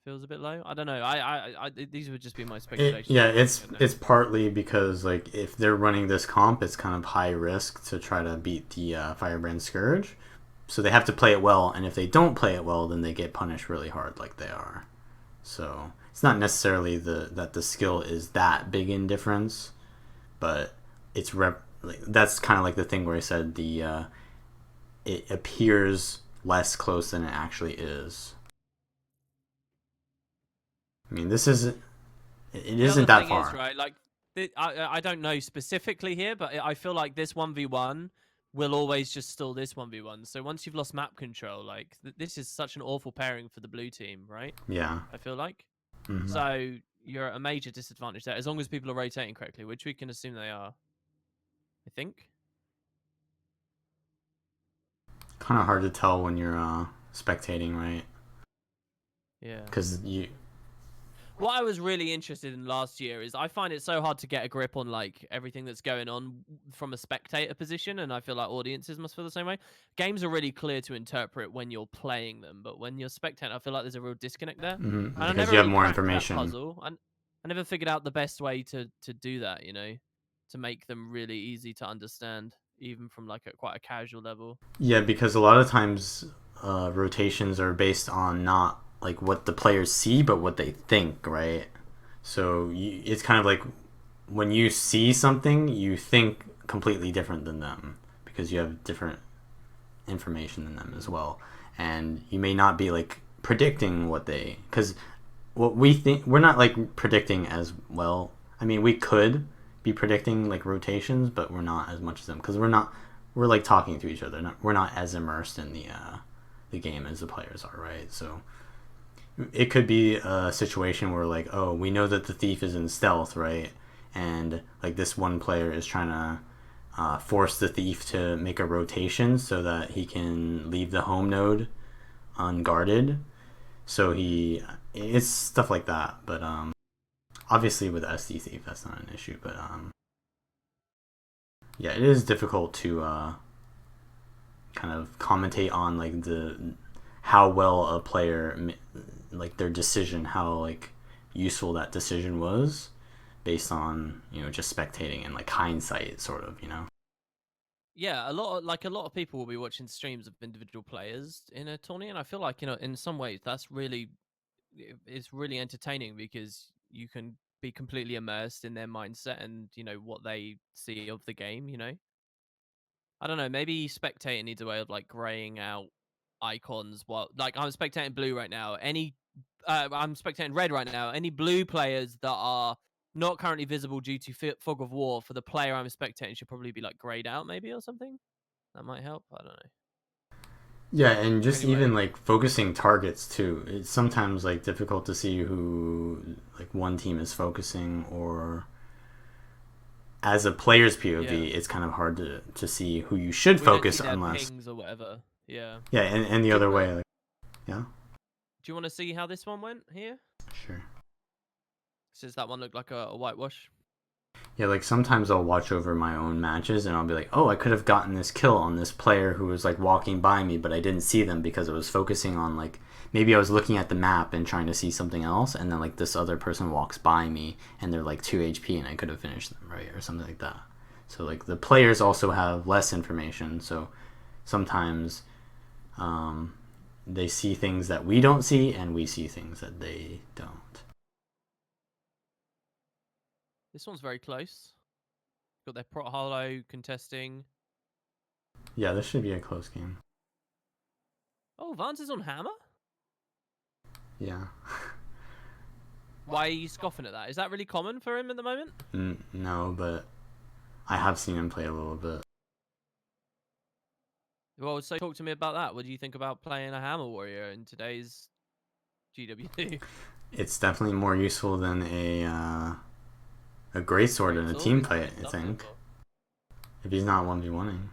feels a bit low. I don't know. These would just be my speculations. Yeah, I really don't know. it's partly because like if they're running this comp, it's kind of high risk to try to beat the Firebrand Scourge, so they have to play it well. And if they don't play it well, then they get punished really hard, like they are. So it's not necessarily that the skill is that big in difference, but like, that's kind of like the thing where I said it appears less close than it actually is. I mean, it The other isn't that thing is, far. right, like, I don't know specifically here, but I feel like this 1v1 will always just stall this 1v1. So once you've lost map control, like, this is such an awful pairing for the blue team, right? Yeah. I feel like. Mm-hmm. So you're at a major disadvantage there, as long as people are rotating correctly, which we can assume they are, I think. Kind of hard to tell when you're spectating, right? Yeah. Because you What I was really interested in last year is I find it so hard to get a grip on like everything that's going on from a spectator position, and I feel like audiences must feel the same way. Games are really clear to interpret when you're playing them, but when you're spectating, I feel like there's a real disconnect there, and I because never you have really more cracked that information. puzzle. I never figured out the best way to do that. To make them really easy to understand, even from like quite a casual level. Yeah, because a lot of times rotations are based on not like what the players see, but what they think, right? So it's kind of like when you see something, you think completely different than them because you have different information than them as well, and you may not be like predicting what they because what we think we're not like predicting as well. I mean, we could be predicting like rotations, but we're not as much as them because we're like talking to each other. We're not as immersed in the game as the players are, right? So it could be a situation where like, oh, we know that the thief is in stealth, right? And like this one player is trying to force the thief to make a rotation so that he can leave the home node unguarded. So it's stuff like that. But obviously with SD thief, that's not an issue. But yeah, it is difficult to kind of commentate on like the how well a player like their decision, how like useful that decision was based on just spectating and like hindsight, sort of. Yeah, a lot of people will be watching streams of individual players in a tourney, and I feel like in some ways that's really it's really entertaining because you can be completely immersed in their mindset and what they see of the game. I don't know, maybe spectating needs a way of like graying out icons. While like I'm spectating blue right now, I'm spectating red right now. Any blue players that are not currently visible due to fog of war for the player I'm spectating should probably be like grayed out, maybe, or something. That might help. I don't know. Yeah, and just even Anyway, like focusing targets too. It's sometimes like difficult to see who like one team is focusing, or as a player's yeah, POV, it's kind of hard to see who you should we don't see focus their unless pings or whatever. Yeah. yeah, and the Do you other wanna way, like yeah, do you wanna see how this one went here? sure. Since that one looked like a whitewash. Yeah, like sometimes I'll watch over my own matches and I'll be like, oh, I could have gotten this kill on this player who was like walking by me, but I didn't see them because I was focusing on like maybe I was looking at the map and trying to see something else, and then like this other person walks by me and they're like 2 HP and I could have finished them, right? Or something like that. So like the players also have less information, so sometimes they see things that we don't see and we see things that they don't. This one's very close. Got their Prot Hollow contesting. Yeah, this should be a close game. Oh, Vance is on hammer? Yeah. Why are you scoffing at that? Is that really common for him at the moment? No, but I have seen him play a little bit. Well, so talk to me about that. What do you think about playing a hammer warrior in today's GW2? It's definitely more useful than a greatsword in a team fight, I think. If he's not 1v1ing.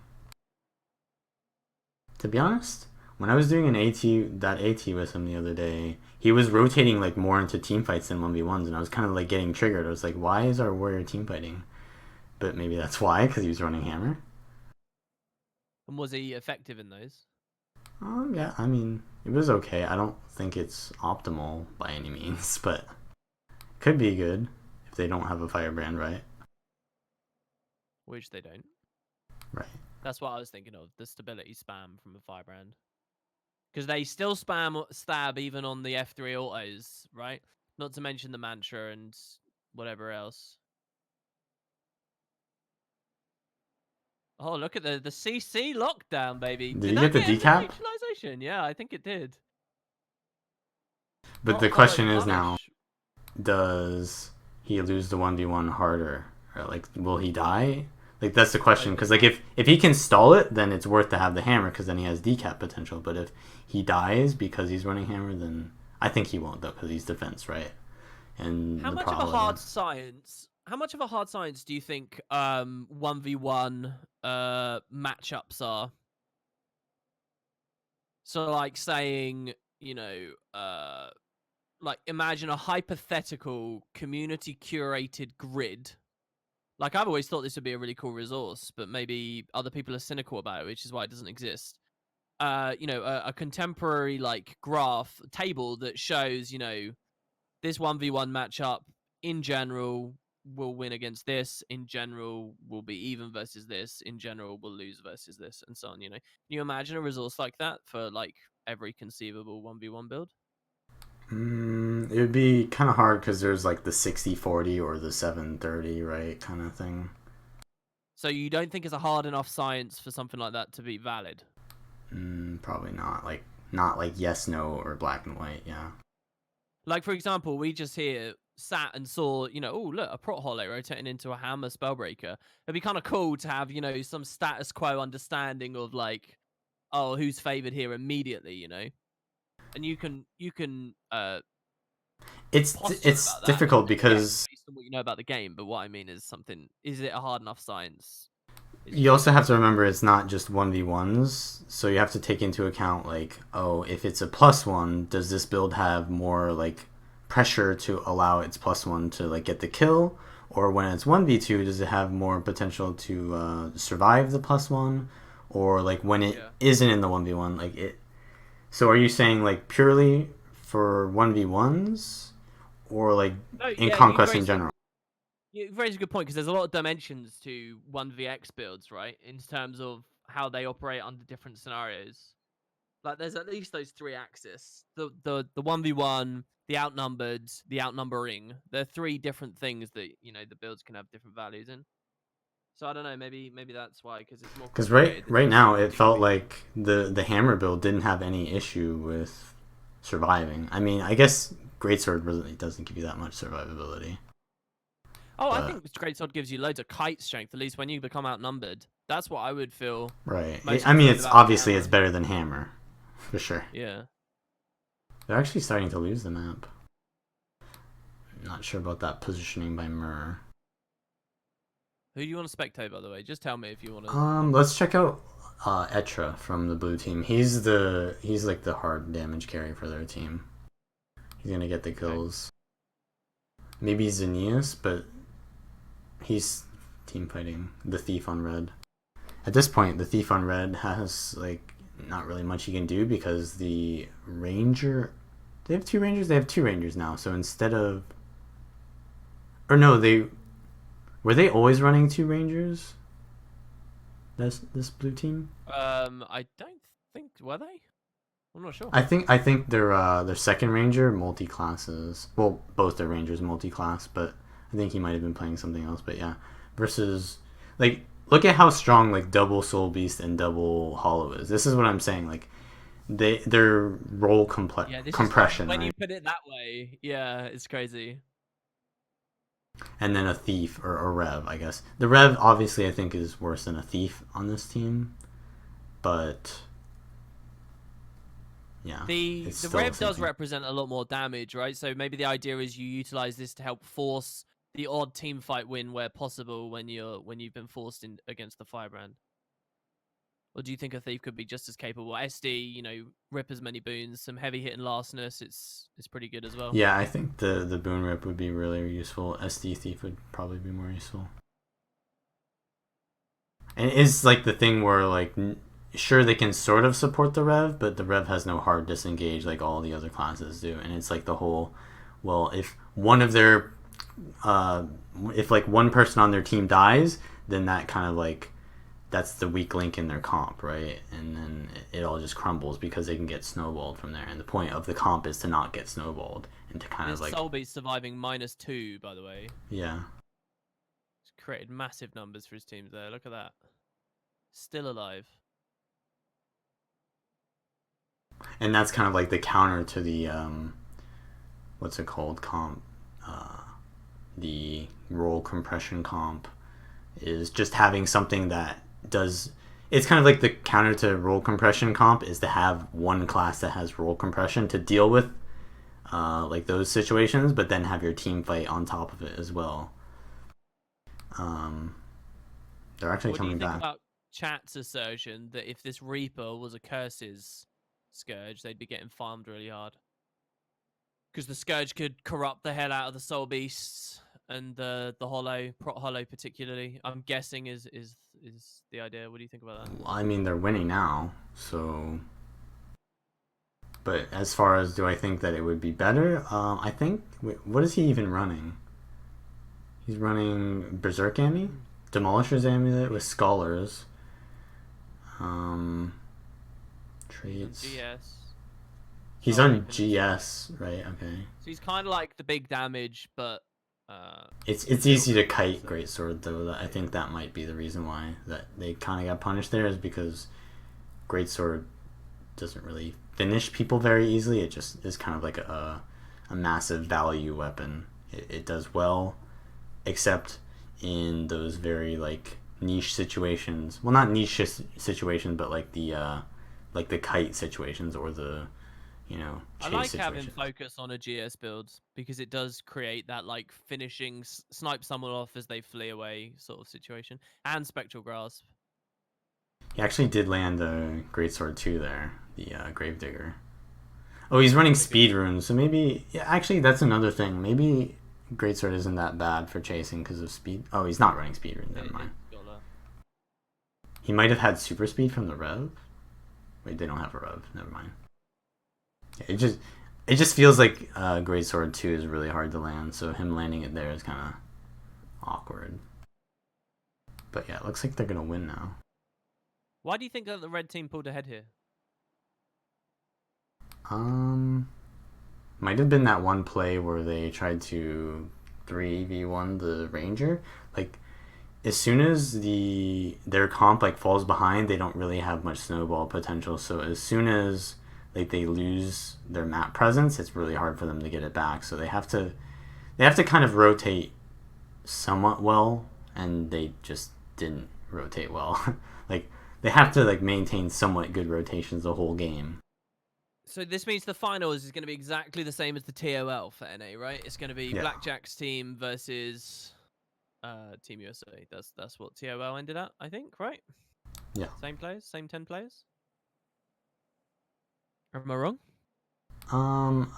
To be honest, when I was doing that AT with him the other day, he was rotating like more into team fights than 1v1s, and I was kind of like getting triggered. I was like, why is our warrior team fighting? But maybe that's why, because he was running hammer. And was he effective in those? Yeah, I mean, it was okay. I don't think it's optimal by any means, but could be good if they don't have a firebrand, right? Which they don't. Right. That's what I was thinking of, the stability spam from a firebrand. Because they still spam stab even on the F3 autos, right? Not to mention the mantra and whatever else. Oh, look at the CC lockdown, baby. Did you get the decap? Neutralization? Yeah, I think it did. But the question is now, does he lose the 1v1 harder? Or like, will he die? Like, that's the question. Because like, if he can stall it, then it's worth to have the hammer, because then he has decap potential. But if he dies because he's running hammer, then I think he won't, though, because he's defense, right? And how much of a hard science? How much of a hard science do you think 1v1 matchups are? So, like saying, like imagine a hypothetical community curated grid. Like, I've always thought this would be a really cool resource, but maybe other people are cynical about it, which is why it doesn't exist. A contemporary like graph table that shows, this 1v1 matchup in general will win against this, in general will be even versus this, in general will lose versus this, and so on. Can you imagine a resource like that for like every conceivable 1v1 build? It would be kind of hard because there's like the 60-40 or the 7-30, right, kind of thing. So you don't think it's a hard enough science for something like that to be valid? Probably not. Like, not like yes, no, or black and white, yeah. Like, for example, we just here sat and saw, oh, look, a Prot Hollow rotating into a Hammer Spellbreaker. It'd be kind of cool to have, some status quo understanding of, like, oh, who's favored here immediately, And you can it's difficult because based on what you know about the game, but what I mean is is it a hard enough science? You also have to remember it's not just 1v1s, so you have to take into account, like, oh, if it's a +1, does this build have more, like, pressure to allow its +1 to, like, get the kill? Or when it's 1v2, does it have more potential to survive the +1? Or, like, when it isn't in the 1v1, like, it... So are you saying, like, purely for 1v1s? Or, like, in Conquest in general? You've raised a good point, because there's a lot of dimensions to 1vx builds, right? In terms of how they operate under different scenarios. Like, there's at least those three axes. The 1v1, the outnumbered, the outnumbering. They're three different things that, the builds can have different values in. So I don't know, maybe that's why, because it's more... Because right now, it felt like the hammer build didn't have any issue with surviving. I mean, I guess Greatsword really doesn't give you that much survivability. Oh, I think Greatsword gives you loads of kite strength, at least when you become outnumbered. That's what I would feel. Right. I mean, it's obviously it's better than hammer, for sure. Yeah. They're actually starting to lose the map. Not sure about that positioning by Mur. Who do you want to spectate, by the way? Just tell me if you want to. Let's check out Etra from the blue team. He's like the hard damage carry for their team. He's gonna get the kills. Okay. Maybe Xenius, but he's team fighting the thief on red. At this point, the thief on red has like not really much he can do, because the ranger, they have two rangers. They have two rangers now. So instead of, or no, were they always running two rangers? This blue team. I don't think, were they? I'm not sure. I think their second ranger multi-classes. Well, both their rangers multi-class, but I think he might have been playing something else. But yeah, versus like look at how strong like double Soul Beast and double Hollow is. This is what I'm saying. Like their role Yeah, this is compression, when right? you put it that way. Yeah, it's crazy. And then a Thief or a Rev, I guess. The Rev obviously I think is worse than a Thief on this team, but yeah, The it's the still the rev same does thing. represent a lot more damage, right? So maybe the idea is you utilize this to help force the odd team fight win where possible when you've been forced in against the firebrand. Or do you think a thief could be just as capable? SD, rip as many boons, some heavy hit and lastness. It's pretty good as well. Yeah, I think the Boon Rip would be really useful. SD Thief would probably be more useful. And it is like the thing where like sure they can sort of support the Rev, but the Rev has no hard disengage like all the other classes do, and it's like the whole well if one of their uh, if like one person on their team dies, then that kind of like that's the weak link in their comp, right? And then it all just crumbles because they can get snowballed from there. And the point of the comp is to not get snowballed and to kind of This like Soulbeast surviving -2, by the way. yeah. He's created massive numbers for his teams there. Look at that. Still alive. And that's kind of like the counter to the what's it called comp the roll compression comp is just having something that does it's kind of like the counter to roll compression comp is to have one class that has roll compression to deal with like those situations, but then have your team fight on top of it as well. um, they're actually What do you coming think back. about chat's assertion that if this Reaper was a Curse's Scourge, they'd be getting farmed really hard? Because the Scourge could corrupt the hell out of the Soul Beasts and the Hollow, Prot Hollow particularly. I'm guessing is the idea. What do you think about that? I mean, they're winning now, so. But as far as do I think that it would be better? I think. What is he even running? He's running Berserk Amulet, Demolisher's Amulet with Scholars. Traits. GS. He's on GS, right? Okay. So he's kind of like the big damage, but It's easy to kite Greatsword though. I think that might be the reason why that they kind of got punished there is because Greatsword doesn't really finish people very easily. It just is kind of like a massive value weapon. It does well, except in those very like niche situations. Well, not niche situations, but like the kite situations or the I chase like situations. having focus on a GS build because it does create that like finishing snipe someone off as they flee away sort of situation, and Spectral Grasp. He actually did land the Greatsword 2 there, the Gravedigger. Oh, he's running speed runes, so maybe. Yeah, actually, that's another thing. Maybe Greatsword isn't that bad for chasing because of speed. Oh, he's not running speed runes. Never mind. He might have had super speed from the Rev. Wait, they don't have a Rev. Never mind. Yeah, it just feels like Greatsword 2 is really hard to land, so him landing it there is kind of awkward. But yeah, it looks like they're gonna win now. Why do you think that the red team pulled ahead here? Might have been that one play where they tried to 3v1 the Ranger. Like, as soon as their comp like falls behind, they don't really have much snowball potential. So as soon as like they lose their map presence, it's really hard for them to get it back. So they have to kind of rotate somewhat well, and they just didn't rotate well. Like they have to like maintain somewhat good rotations the whole game. So this means the finals is going to be exactly the same as the TOL for NA, right? It's going to be Yeah. Blackjack's team versus Team USA. That's what TOL ended up, I think, right? Yeah. Same players, same 10 players. Am I wrong?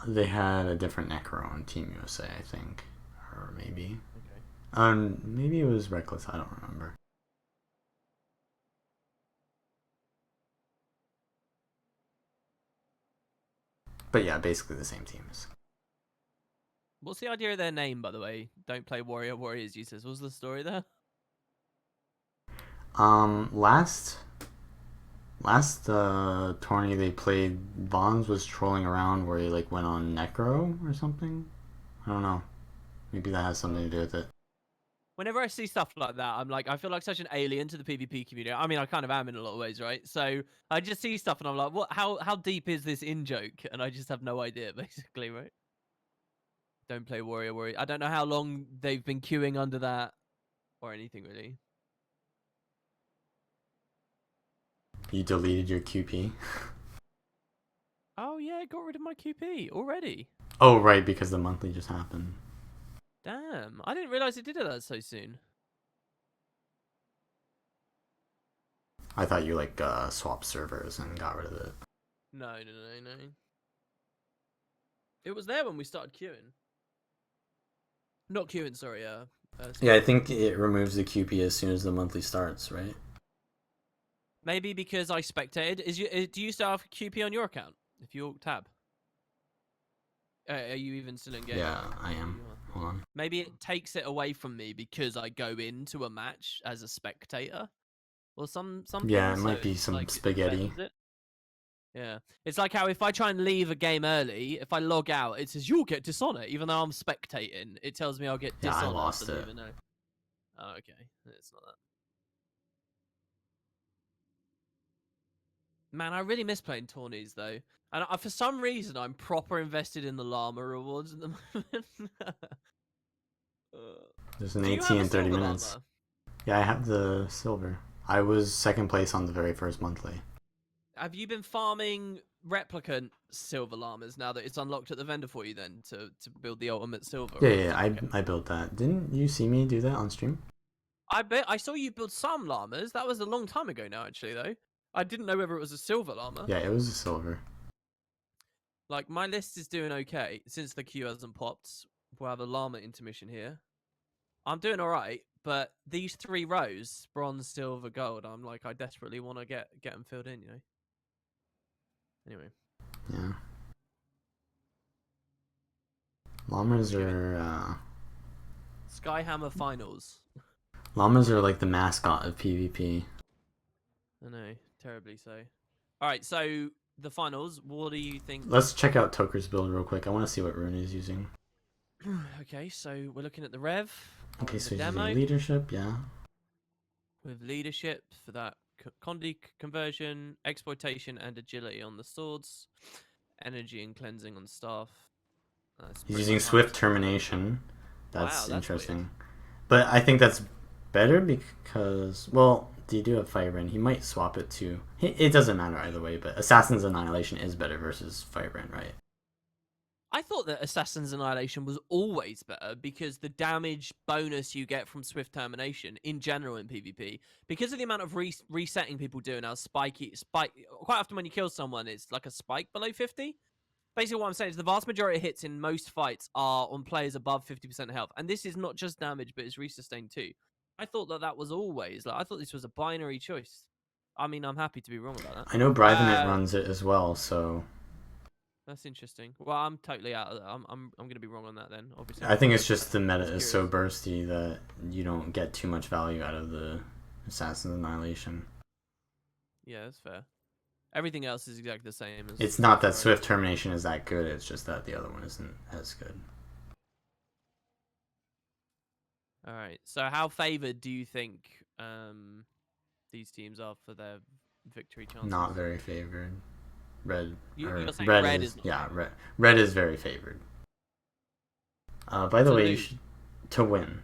They had a different Necro on Team USA, I think, or maybe. Okay. Maybe it was Reckless. I don't remember. But yeah, basically the same teams. What's the idea of their name, by the way? Don't play Warrior Warriors users. What's the story there? Last tourney they played, Vons was trolling around where he like went on Necro or something. I don't know. Maybe that has something to do with it. whenever I see stuff like that, I'm like, I feel like such an alien to the PvP community. I mean, I kind of am in a lot of ways, right? So I just see stuff and I'm like, what? How deep is this in joke? And I just have no idea, basically, right? Don't play warrior. I don't know how long they've been queuing under that or anything really. You deleted your QP. Oh yeah, got rid of my QP already. Oh right, because the monthly just happened. Damn, I didn't realize it did that so soon. I thought you like swapped servers and got rid of it. No. It was there when we started queuing. Not queuing, sorry. Yeah, I think it removes the QP as soon as the monthly starts, right? Maybe because I spectated. Do you still have QP on your account? If you tab, are you even still in game? Yeah, I am. Hold on. Maybe it takes it away from me because I go into a match as a spectator, or something. Yeah, it so might be it's some like spaghetti. defends it. Yeah, it's like how if I try and leave a game early, if I log out, it says you'll get dishonor, even though I'm spectating. It tells me I'll get Yeah, dishonor. I lost it. Oh, okay, it's not that. Man, I really miss playing tourneys though, and for some reason I'm proper invested in the llama rewards at the moment. There's an Do you 18 have a in 30 silver minutes. llama? Yeah, I have the silver. I was second place on the very first monthly. Have you been farming replicant silver llamas now that it's unlocked at the vendor for you then to build the ultimate silver? Yeah, Or yeah, I built that. Didn't you see me do that on stream? I bet I saw you build some llamas. That was a long time ago now, actually, though. I didn't know whether it was a silver llama. Yeah, it was a silver. Like, my list is doing okay. Since the queue hasn't popped, we'll have a llama intermission here. I'm doing all right, but these 3 rows, bronze, silver, gold, I'm like, I desperately want to get them filled in, you know? Anyway. Yeah. Llamas Skyhammer Finals. llamas are like the mascot of PvP. I know, terribly so. All right, so the finals, what do you think? Let's check out Toker's build real quick. I want to see what rune he's using. Okay, so we're looking at the rev. Okay, so he's demo. using leadership, yeah. With leadership for that Condi conversion, exploitation, and agility on the swords, energy and cleansing on staff. He's using swift termination. That's wow, interesting. weird. But I think that's better because, well, you do have Firebrand. He might swap it to. It doesn't matter either way, but Assassin's Annihilation is better versus Firebrand, right? I thought that Assassin's Annihilation was always better because the damage bonus you get from Swift Termination in general in PvP, because of the amount of resetting people do now, spike. Quite often when you kill someone, it's like a spike below 50. Basically, what I'm saying is the vast majority of hits in most fights are on players above 50% health, and this is not just damage, but it's resustain too. I thought that was always I thought this was a binary choice. I mean, I'm happy to be wrong about that. I know Brivenet runs it as well, so that's interesting. Well, I'm totally out of that. I'm gonna be wrong on that then. Obviously, I think it's just the meta is so bursty that you don't get too much value out of the Assassin's Annihilation. Yeah, that's fair. Everything else is exactly the same. It's not that Swift Termination is that good. It's just that the other one isn't as good. All right. So, how favored do you think these teams are for their victory chances? Not very favored. Red. You're saying red is yeah. Red is very favored. By the way, to win.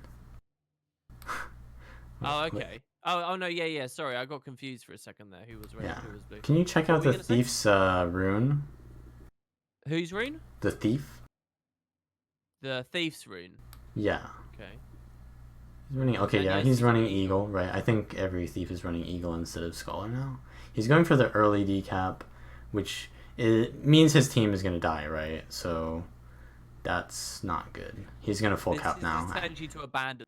Oh, okay. Oh no, yeah. Sorry, I got confused for a second there. Who was red? Yeah. Who was blue? Can you check out the thief's rune? Whose rune? The thief. The thief's rune. Yeah. Okay. He's running. Okay, yeah, he's running eagle, right? I think every thief is running eagle instead of scholar now. He's going for the early decap, which means his team is gonna die, right? So that's not good. He's gonna full cap now. This sends you to abandon.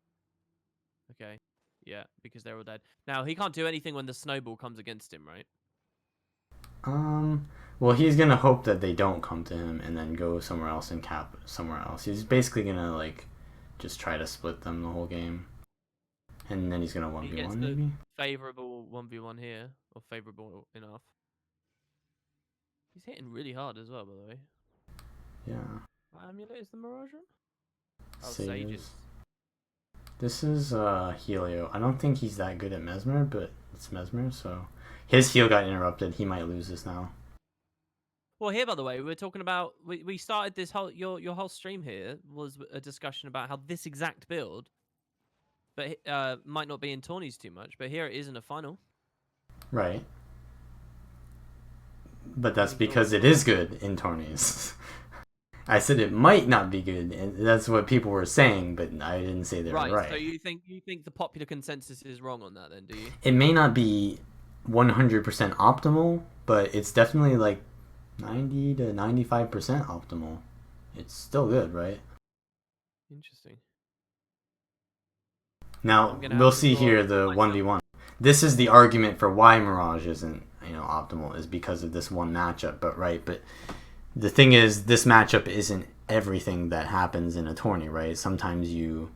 Okay. Yeah, because they're all dead. Now, he can't do anything when the snowball comes against him, right? Well, he's gonna hope that they don't come to him and then go somewhere else and cap somewhere else. He's basically gonna, like, just try to split them the whole game. And then he's gonna 1v1, maybe? Favorable 1v1 here, or favorable enough. He's hitting really hard as well, by the way. Yeah. What amulet is the Mirage rune? Oh, Sages. Sages. This is Helio. I don't think he's that good at Mesmer, but it's Mesmer, so his heal got interrupted. He might lose this now. Well, here, by the way, we're talking about we started this whole your whole stream here was a discussion about how this exact build, but might not be in tourneys too much, but here it is in a final. Right. But that's because it is good in tourneys. I said it might not be good, and that's what people were saying, but I didn't say they were right. So you think the popular consensus is wrong on that, then? Do you? It may not be 100% optimal, but it's definitely like 90 to 95% optimal. It's still good, right? Interesting. Now we'll see here the 1v1. This is the argument for why Mirage isn't optimal, is because of this one matchup. But the thing is, this matchup isn't everything that happens in a tourney, right? Sometimes you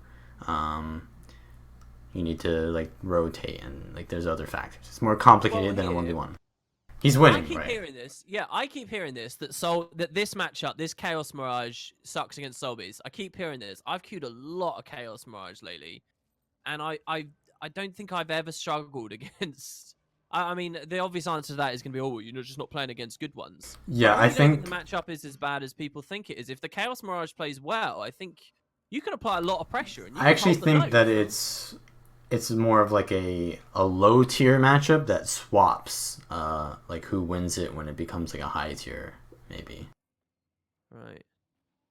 need to like rotate, and like there's other factors. It's more complicated than a 1v1. He's winning, right? I keep hearing this. Yeah, I keep hearing this that this matchup, this Chaos Mirage sucks against Soulbeast. I keep hearing this. I've queued a lot of Chaos Mirage lately, and I don't think I've ever struggled against. I mean, the obvious answer to that is going to be, oh, you're just not playing against good ones. Yeah, I think the matchup is as bad as people think it is. If the Chaos Mirage plays well, I think you can apply a lot of pressure. And I actually think that it's more of like a low tier matchup that swaps like who wins it when it becomes like a high tier, maybe. Right.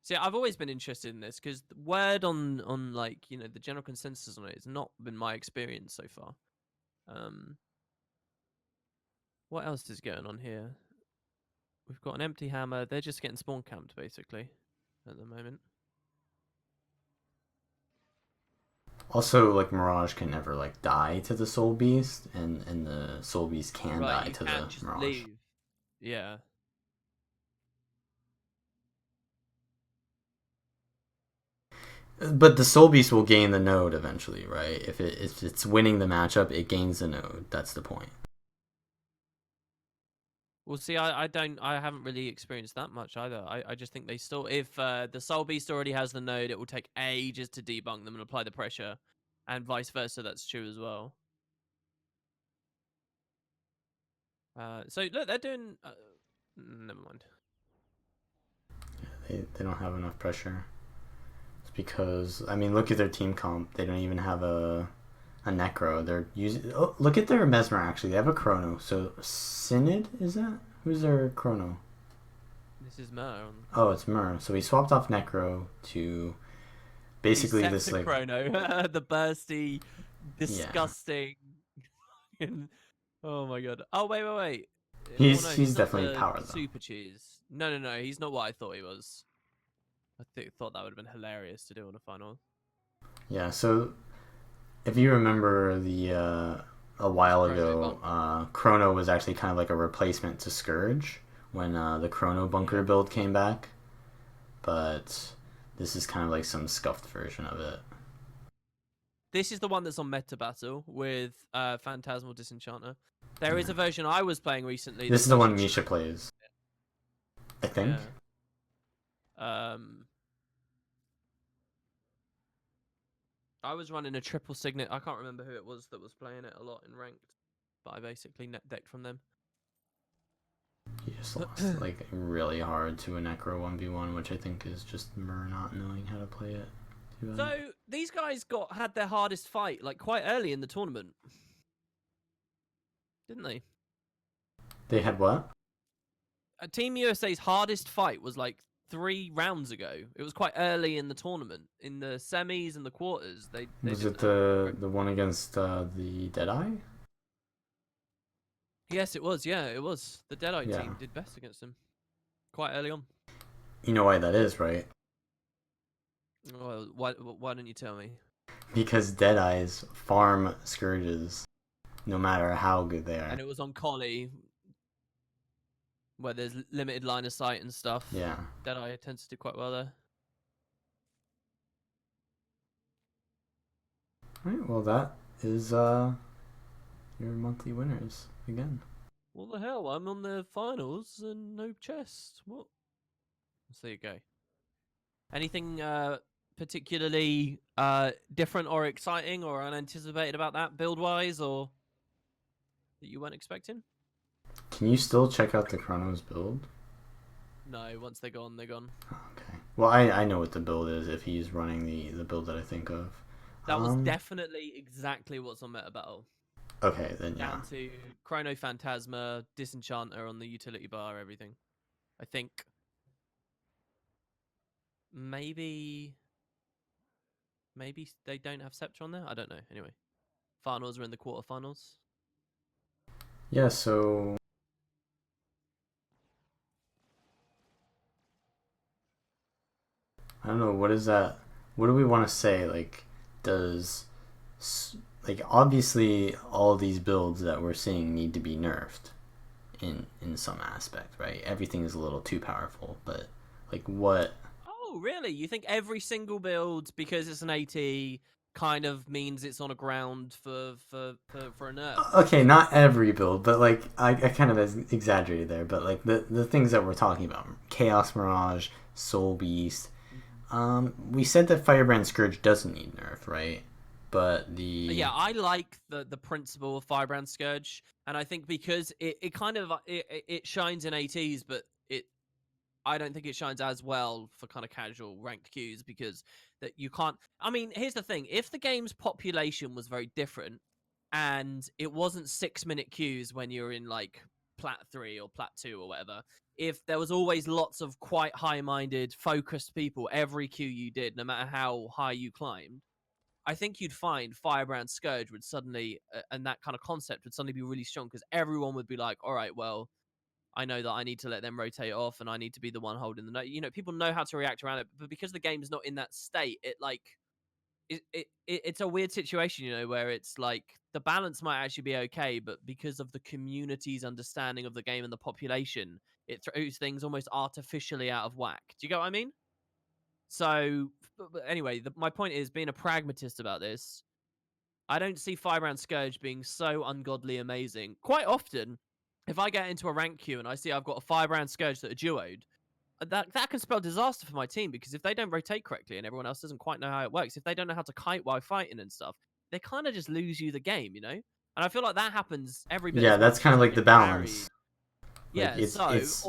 See, I've always been interested in this because the word on like the general consensus on it has not been my experience so far. What else is going on here? We've got an empty hammer. They're just getting spawn camped basically at the moment. Also, like Mirage can never like die to the Soul Beast, and the Soul Beast can die to the Mirage. Leave. Yeah. But the Soul Beast will gain the node eventually, right? If it's winning the matchup, it gains the node. That's the point. Well, see, I haven't really experienced that much either. I just think they still, if the Soul Beast already has the node, it will take ages to debunk them and apply the pressure, and vice versa. That's true as well. So look, they're doing. Never mind. Yeah, they don't have enough pressure. It's because look at their team comp. They don't even have a Necro. They're using. Oh, look at their Mesmer. Actually, they have a Chrono. So Synod, is that? Who's their Chrono? This is Mer. Oh, it's Mer. So we swapped off Necro to basically this like Chrono, the bursty, disgusting. Yeah. Oh my god. Oh wait. He's definitely power though. Super cheese. No. He's not what I thought he was. I thought that would have been hilarious to do on a final. Yeah. So if you remember a while ago, Chrono was actually kind of like a replacement to Scourge when the Chrono bunker build came back, but this is kind of like some scuffed version of it. This is the one that's on Meta Battle with Phantasmal Disenchanter. There is a version I was playing recently. This is the one Misha plays, I think. Yeah. I was running a triple signet. I can't remember who it was that was playing it a lot in ranked, but I basically net decked from them. He just lost like really hard to a Necro 1v1, which I think is just Mer not knowing how to play it. So these guys had their hardest fight like quite early in the tournament, didn't they? They had what? Team USA's hardest fight was like 3 rounds ago. It was quite early in the tournament, in the semis and the quarters. Was it the one against the Deadeye? Yes, it was. Yeah, it was. The Deadeye team did best against them quite early on. You know why that is, right? Well, why don't you tell me? Because Deadeyes farm Scourges, no matter how good they are. And it was on Collie, where there's limited line of sight and stuff. Yeah. Deadeye tends to do quite well there. Alright, well that is your monthly winners again. What the hell? I'm on the finals and no chest. What? So there you go. Anything particularly Different or exciting or unanticipated about that build wise, or that you weren't expecting? Can you still check out the Chronos build? No, once they're gone, they're gone. Okay. Well, I know what the build is if he's running the build that I think of. That was definitely exactly what's on Meta Battle. Okay, then yeah. Down to Chrono Phantasma, Disenchanter on the utility bar, everything. I think maybe they don't have Scepter on there. I don't know. Anyway, finals are in the quarterfinals. Yeah, so I don't know, what is that? What do we want to say? Like, does like obviously all these builds that we're seeing need to be nerfed in some aspect, right? Everything is a little too powerful, but like what? Oh, really? You think every single build, because it's an AT, kind of means it's on a ground for a nerf? Okay, not every build, but like I kind of exaggerated there, but like the things that we're talking about, Chaos Mirage, Soul Beast. We said that Firebrand Scourge doesn't need nerf, right? But Yeah, I like the principle of Firebrand Scourge, and I think because it kind of it shines in ATs, but I don't think it shines as well for kind of casual ranked queues because that you can't. I mean, here's the thing: if the game's population was very different and it wasn't 6 minute queues when you're in like Plat 3 or Plat 2 or whatever, if there was always lots of quite high minded, focused people every queue you did, no matter how high you climbed, I think you'd find Firebrand Scourge would suddenly, and that kind of concept would suddenly be really strong because everyone would be like, all right, well, I know that I need to let them rotate off and I need to be the one holding the note. You know, people know how to react around it, but because the game's not in that state, it like it's a weird situation, you know, where it's like the balance might actually be okay, but because of the community's understanding of the game and the population, it throws things almost artificially out of whack. Do you get what I mean? So, but anyway, my point is being a pragmatist about this. I don't see Firebrand Scourge being so ungodly amazing. Quite often, if I get into a rank queue and I see I've got a Firebrand Scourge that are duoed, that can spell disaster for my team because if they don't rotate correctly and everyone else doesn't quite know how it works, if they don't know how to kite while fighting and stuff, they kind of just lose you the game, you know? And I feel like that happens every bit Yeah, as that's much kind as of like like the getting balance. carried. Like Yeah, so it's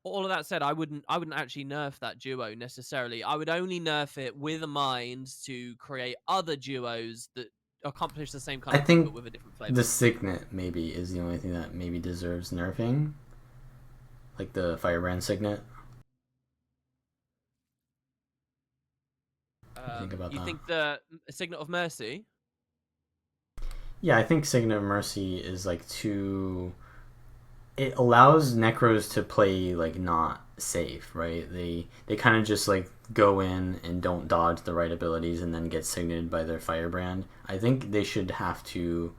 all of that said, I wouldn't actually nerf that duo necessarily. I would only nerf it with a mind to create other duos that accomplish the same kind I of thing but think with a different the flavor. Signet maybe is the only thing that maybe deserves nerfing, like the Firebrand Signet. What do you think about You that? think the Signet of Mercy? Yeah, I think Signet of Mercy is like too. It allows Necros to play like not safe, right? They kind of just like go in and don't dodge the right abilities and then get signated by their Firebrand. I think they should have to,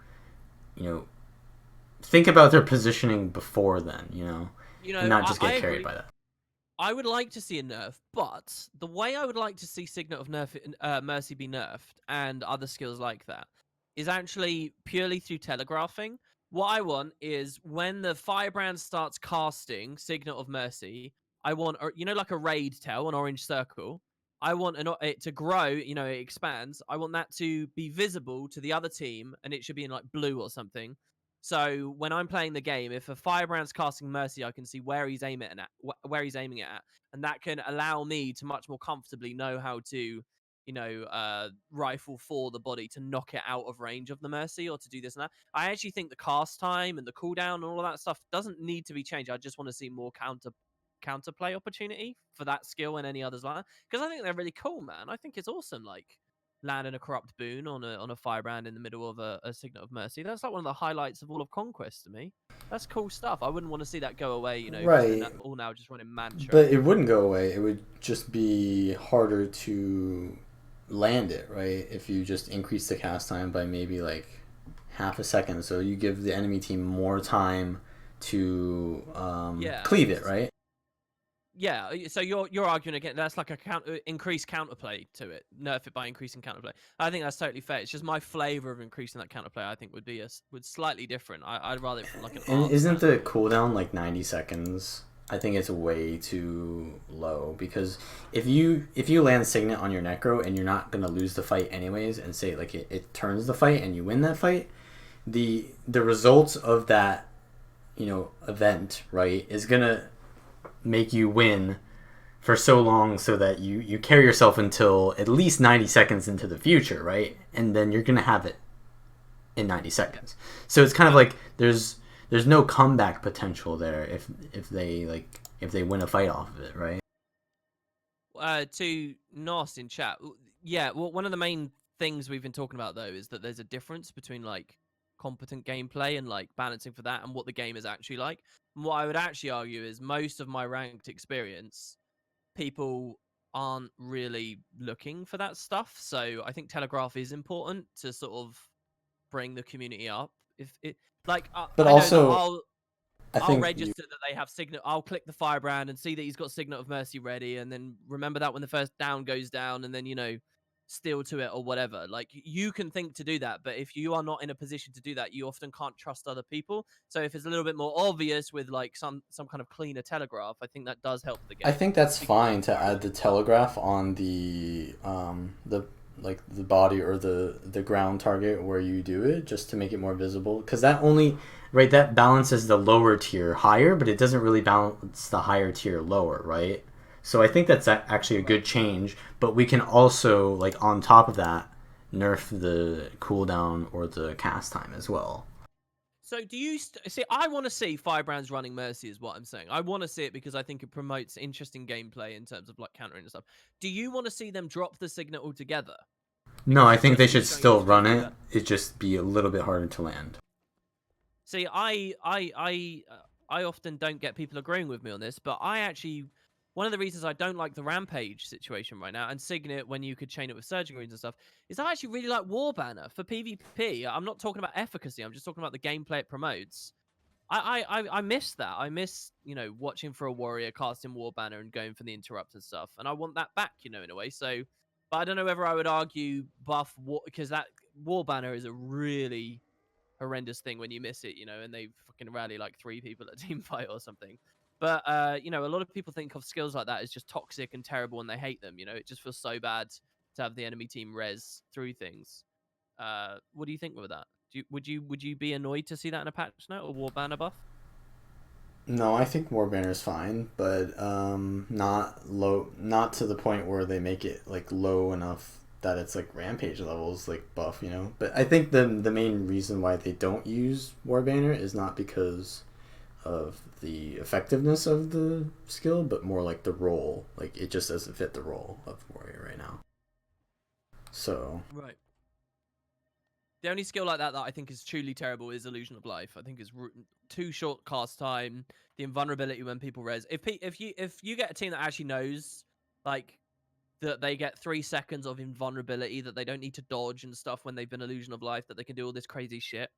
you know, think about their positioning before then, you know, You and know, not I, just I get carried agree. by that. I would like to see a nerf, but the way I would like to see Signet of Mercy be nerfed and other skills like that is actually purely through telegraphing. What I want is when the Firebrand starts casting Signet of Mercy, I want, like a raid tell, an orange circle. I want it to grow, it expands. I want that to be visible to the other team, and it should be in like blue or something. So when I'm playing the game, if a Firebrand's casting Mercy, I can see where he's aiming at, and that can allow me to much more comfortably know how to, rifle for the body to knock it out of range of the Mercy or to do this and that. I actually think the cast time and the cooldown and all of that stuff doesn't need to be changed. I just want to see more counterplay opportunity for that skill and any others like that because I think they're really cool, man. I think it's awesome, like landing a corrupt boon on a firebrand in the middle of a Signet of Mercy. That's like one of the highlights of all of Conquest to me. That's cool stuff. I wouldn't want to see that go away, because they're Right, all now just running Mantra. but it wouldn't go away. It would just be harder to land it, right? If you just increase the cast time by maybe like half a second, so you give the enemy team more time to Yeah, cleave it, right? yeah. So you're arguing again. That's like a increased counterplay to it. Nerf it by increasing counterplay. I think that's totally fair. It's just my flavor of increasing that counterplay. I think would slightly different. I'd rather it from like an And art isn't the standpoint. cooldown like 90 seconds? I think it's way too low because if you land Signet on your Necro and you're not gonna lose the fight anyways, and say like it turns the fight and you win that fight, the results of that event, right, is gonna make you win for so long so that you carry yourself until at least 90 seconds into the future, right, and then you're gonna have it in 90 seconds. So it's kind of like there's no comeback potential there if they win a fight off of it, right? To Nos in chat, yeah. Well, one of the main things we've been talking about though is that there's a difference between like competent gameplay and like balancing for that and what the game is actually like. And what I would actually argue is most of my ranked experience, people aren't really looking for that stuff. So I think Telegraph is important to sort of bring the community up. If it like, But I know that also, I I'll think you register that they have Signet. I'll click the Firebrand and see that he's got Signet of Mercy ready, and then remember that when the first down goes down, and then steal to it or whatever. Like you can think to do that, but if you are not in a position to do that, you often can't trust other people. So if it's a little bit more obvious with like some kind of cleaner telegraph, I think that does help the I game. think that's Because fine to add the telegraph on the like the body or the ground target where you do it, just to make it more visible, because that only, right, that balances the lower tier higher, but it doesn't really balance the higher tier lower, right? So I think that's actually a right. good change, but we can also, like, on top of that, nerf the cooldown or the cast time as well. So do you see? I want to see Firebrands running Mercy, is what I'm saying. I want to see it because I think it promotes interesting gameplay in terms of like countering and stuff. Do you want to see them drop the Signet altogether? No, Because I it think just they means should going still into run PvP it. better. It just be a little bit harder to land. See, I often don't get people agreeing with me on this, but I actually, one of the reasons I don't like the Rampage situation right now and Signet when you could chain it with Surging Runes and stuff is I actually really like War Banner for PvP. I'm not talking about efficacy. I'm just talking about the gameplay it promotes. I miss that. I miss, watching for a warrior casting War Banner and going for the interrupt and stuff. And I want that back, in a way. So, but I don't know whether I would argue buff war, because that War Banner is a really horrendous thing when you miss it, and they fucking rally like three people at a team fight or something. But a lot of people think of skills like that as just toxic and terrible and they hate them. It just feels so bad to have the enemy team res through things. What do you think with that? Would you be annoyed to see that in a patch note or War Banner buff? No, I think War is fine, but not low, not to the point where they make it like low enough that it's like Rampage levels, like buff. But I think the main reason why they don't use Warbanner is not because of the effectiveness of the skill, but more like the role. Like it just doesn't fit the role of Warrior right now. So Right. The only skill like that I think is truly terrible is Illusion of Life. I think is too short cast time. The invulnerability when people res. If you get a team that actually knows like that they get 3 seconds of invulnerability, that they don't need to dodge and stuff when they've been Illusion of Life, that they can do all this crazy shit.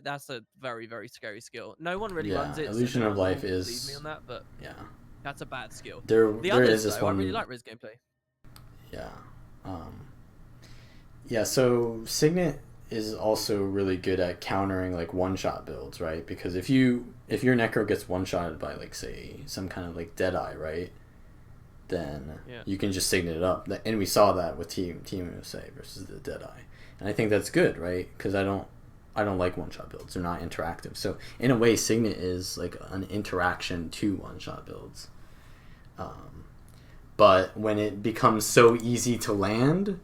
That's a very, very scary skill. No one really runs yeah, it, so Illusion no of one Life will believe me is, on that. But yeah. that's a bad skill. The There is others, this though, I really one, like res gameplay. yeah. Um, Yeah, so Signet is also really good at countering like one shot builds, right? Because if your Necro gets one shotted by like say some kind of like Deadeye, right? Then Yeah. you can just Signet it up. And we saw that with Team USA versus the Deadeye. And I think that's good, right? Because I don't like one shot builds. They're not interactive. So in a way Signet is like an interaction to one shot builds. Um, but when it becomes so easy to land,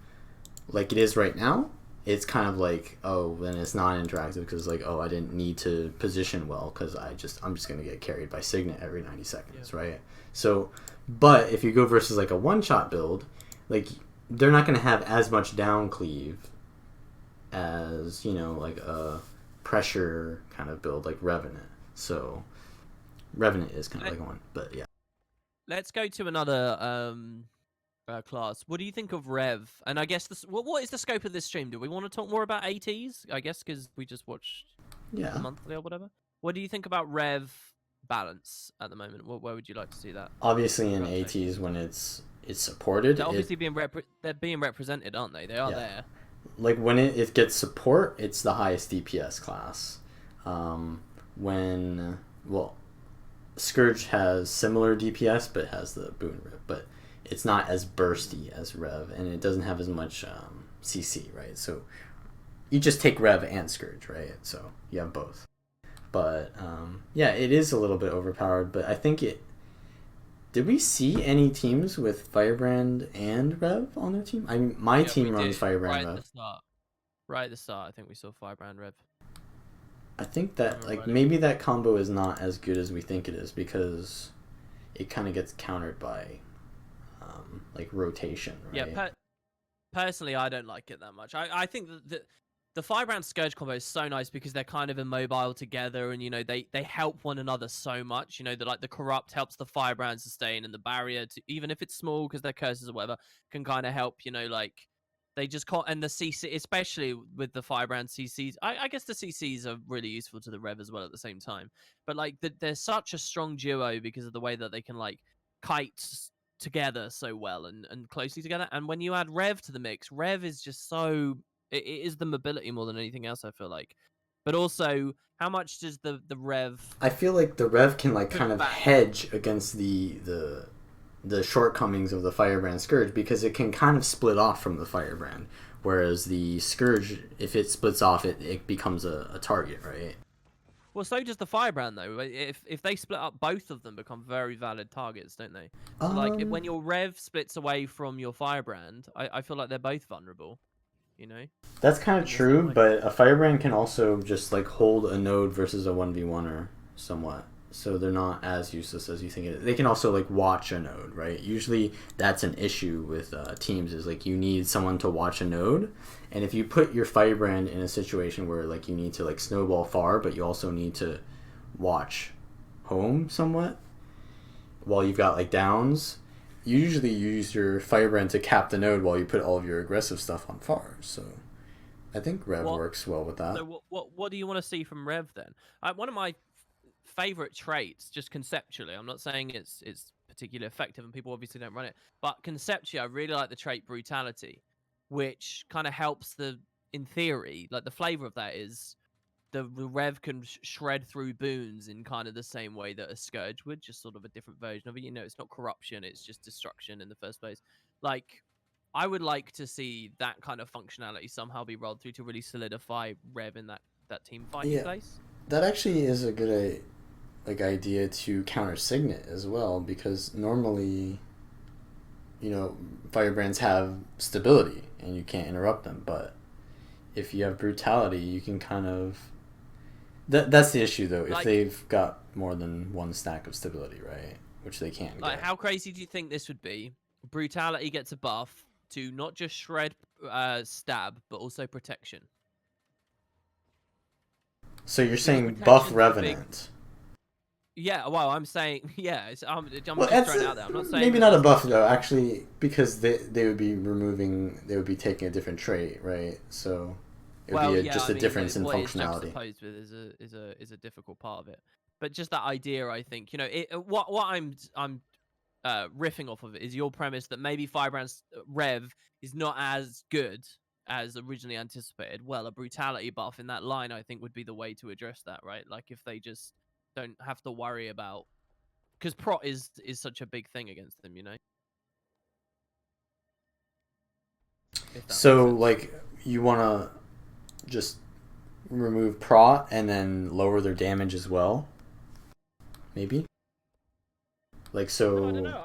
like it is right now, it's kind of like, oh, then it's not interactive because like, oh, I didn't need to position well because I'm just gonna get carried by Signet every 90 seconds, Yeah. right? So, but if you go versus like a one shot build, like they're not gonna have as much down cleave as like a pressure kind of build like Revenant. So Revenant is kind of like one, but yeah. Let's go to another class. What do you think of Rev? And I guess what is the scope of this stream? Do we want to talk more about ATs? I guess because we just watched the Yeah. monthly or whatever. What do you think about Rev balance at the moment? Where would you like to see that? Obviously Your in uptake? ATs when it's supported, They're obviously they're being represented, aren't they? They are yeah. there. Like when it gets support, it's the highest DPS class. When well, Scourge has similar DPS, but has the boon rip, but it's not as bursty as Rev, and it doesn't have as much CC, right? So you just take Rev and Scourge, right? So you have both. But yeah, it is a little bit overpowered, but I think it. Did we see any teams with Firebrand and Rev on their team? I mean, my team runs Firebrand right Rev. at the start. Right at the start, I think we saw Firebrand Rev. I think that maybe that combo is not as good as we think it is because it kind of gets countered by like rotation, right? Yeah, personally, I don't like it that much. I think that the Firebrand Scourge combo is so nice because they're kind of immobile together, and they help one another so much. The corrupt helps the Firebrand sustain, and the barrier, even if it's small because they're curses or whatever, can kind of help. They just can't, and the CC, especially with the Firebrand CCs. I guess the CCs are really useful to the Rev as well at the same time. But they're such a strong duo because of the way that they can kite together so well and closely together. And when you add Rev to the mix, Rev is just so it is the mobility more than anything else, I feel like. But also, how much does the Rev I feel like the Rev can push kind of back? hedge against the shortcomings of the Firebrand Scourge because it can kind of split off from the Firebrand, whereas the Scourge, if it splits off, it becomes a target, right? Well, so does the Firebrand though. If they split up, both of them become very valid targets, don't they? So when your Rev splits away from your Firebrand, I feel like they're both vulnerable. You know, That's kind of in the same true, way. but a Firebrand can also just like hold a node versus a 1v1er somewhat. So they're not as useless as you think it is. They can also like watch a node, right? Usually that's an issue with teams is like you need someone to watch a node. And if you put your Firebrand in a situation where like you need to like snowball far, but you also need to watch home somewhat while you've got like downs, you usually use your Firebrand to cap the node while you put all of your aggressive stuff on far. So I think Rev What works well with that. So what do you want to see from Rev then? One of my favorite traits, just conceptually, I'm not saying it's particularly effective, and people obviously don't run it, but conceptually, I really like the trait brutality, which kind of helps in theory, like the flavor of that is the Rev can shred through boons in kind of the same way that a Scourge would, just sort of a different version of it. It's not corruption, it's just destruction in the first place. Like, I would like to see that kind of functionality somehow be rolled through to really solidify Rev in that team fighting Yeah, place. that actually is a good like idea to counter Signet as well because normally, Firebrands have stability and you can't interrupt them, but if you have brutality, you can kind of that's the issue though. If Like, they've got more than one stack of stability, right, which they can't get. how crazy do you think this would be? Brutality gets a buff to not just shred, stab, but also protection. So you're Because saying buff protection's the big. Revenant? Yeah, well, I'm saying, yeah, I'm Well, just that's throwing it out there. I'm not saying maybe that not a that's buff necessarily though. what. Actually, because they would be taking a different trait, right? So it would be Well, yeah, just I a mean, difference in what it's functionality. juxtaposed with is a difficult part of it. But just that idea, I think, what I'm riffing off of it is your premise that maybe Firebrand's Rev is not as good as originally anticipated. Well, a brutality buff in that line, I think, would be the way to address that, right? Like if they just don't have to worry about because prot is such a big thing against them, if that makes So sense. like you want to just remove prot and then lower their damage as well, maybe. Like No, I don't so, know.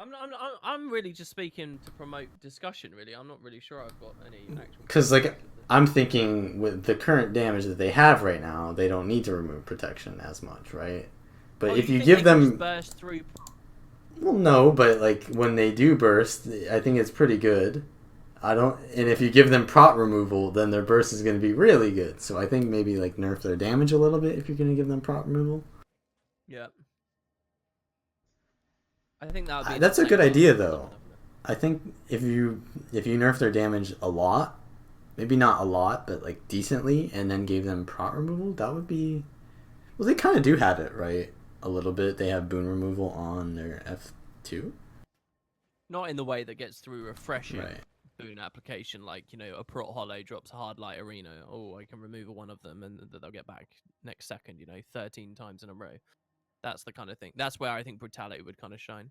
I'm really just speaking to promote discussion. Really, I'm not really sure I've got any actual because proof like against it. I'm thinking with the current damage that they have right now, they don't need to remove protection as much, right? But Oh, if you you think they give can just them, burst through? well, no, but like when they do burst, I think it's pretty good. I don't, and if you give them prot removal, then their burst is going to be really good. So I think maybe like nerf their damage a little bit if you're going to give them prot removal. Yeah, I think that would be an That's a insane good buff idea on top though. of them. I think if you nerf their damage a lot, maybe not a lot, but like decently, and then gave them prot removal, that would be. Well, they kind of do have it right a little bit. They have boon removal on their F2, Not in the way that gets through refreshing right? boon application, like a prot hollow drops a hard light arena. Oh, I can remove one of them, and they'll get back next second. 13 times in a row. That's the kind of thing. That's where I think brutality would kind of shine.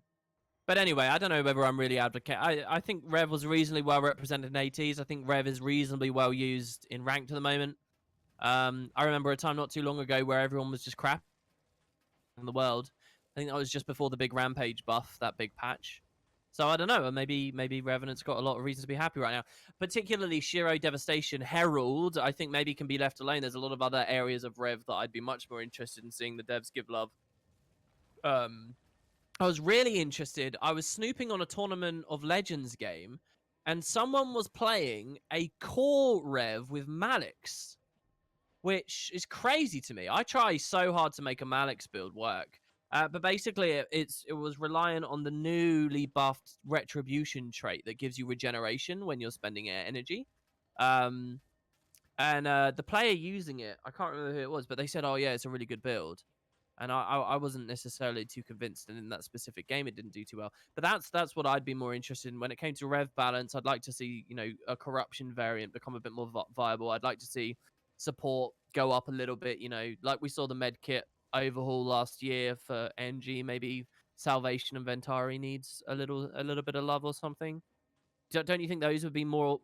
But anyway, I don't know whether I'm really advocate. I think Rev was reasonably well represented in ATs. I think Rev is reasonably well used in ranked at the moment. I remember a time not too long ago where everyone was just crap in the world. I think that was just before the big Rampage buff, that big patch. So I don't know. Maybe Revenant's got a lot of reasons to be happy right now. Particularly Shiro Devastation Herald, I think maybe can be left alone. There's a lot of other areas of Rev that I'd be much more interested in seeing the devs give love. I was really interested. I was snooping on a Tournament of Legends game, and someone was playing a core Rev with Malix, which is crazy to me. I try so hard to make a Malix build work. But basically, it was reliant on the newly buffed Retribution trait that gives you regeneration when you're spending air energy. Um, and the player using it, I can't remember who it was, but they said, "Oh yeah, it's a really good build." And I wasn't necessarily too convinced, and in that specific game, it didn't do too well. But that's what I'd be more interested in when it came to rev balance. I'd like to see a corruption variant become a bit more viable. I'd like to see support go up a little bit. Like we saw the med kit overhaul last year for NG. Maybe Salvation and Ventari needs a little bit of love or something. Don't you think those would be more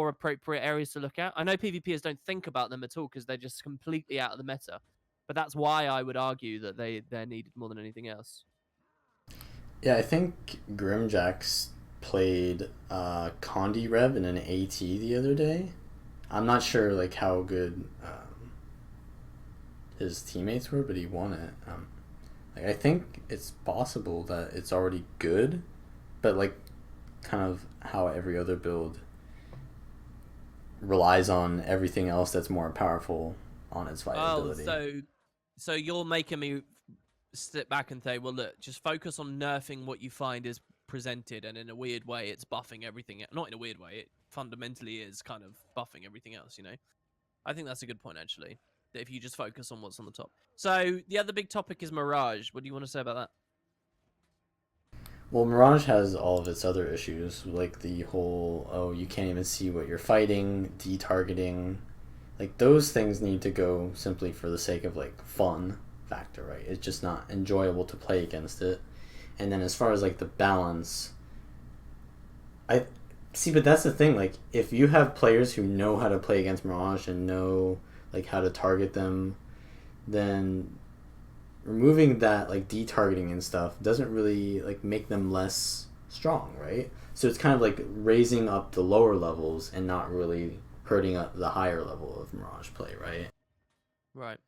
appropriate areas to look at? I know PvPers don't think about them at all because they're just completely out of the meta. But that's why I would argue that they're needed more than anything else. Yeah, I think Grimjax played Condi Rev in an AT the other day. I'm not sure like how good his teammates were, but he won it. Like I think it's possible that it's already good, but like kind of how every other build relies on everything else that's more powerful on its viability. So you're making me step back and say, well, look, just focus on nerfing what you find is presented, and in a weird way, it's buffing everything. Not in a weird way, it fundamentally is kind of buffing everything else. I think that's a good point actually. That if you just focus on what's on the top. So the other big topic is Mirage. What do you want to say about that? Well, Mirage has all of its other issues, like the whole, oh, you can't even see what you're fighting, detargeting. Like, those things need to go simply for the sake of, like, fun factor, right? It's just not enjoyable to play against it. And then as far as, like, the balance, I see, but that's the thing. Like, if you have players who know how to play against Mirage and know, like, how to target them, then removing that like detargeting and stuff doesn't really like make them less strong, right? So it's kind of like raising up the lower levels and not really hurting up the higher level of Mirage play, right? Right.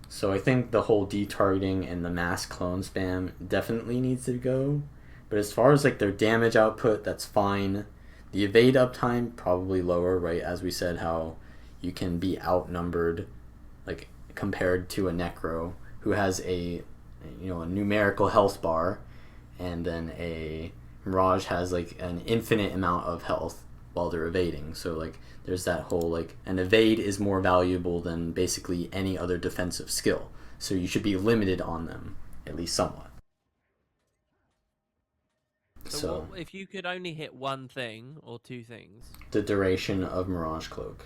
So I think the whole detargeting and the mass clone spam definitely needs to go. But as far as like their damage output, that's fine. The evade uptime probably lower, right? As we said, how you can be outnumbered like compared to a Necro who has a numerical health bar, and then a Mirage has like an infinite amount of health while they're evading. So like there's that whole like an evade is more valuable than basically any other defensive skill. So you should be limited on them at least somewhat. So what if you could only hit one thing or two things? The duration of Mirage Cloak.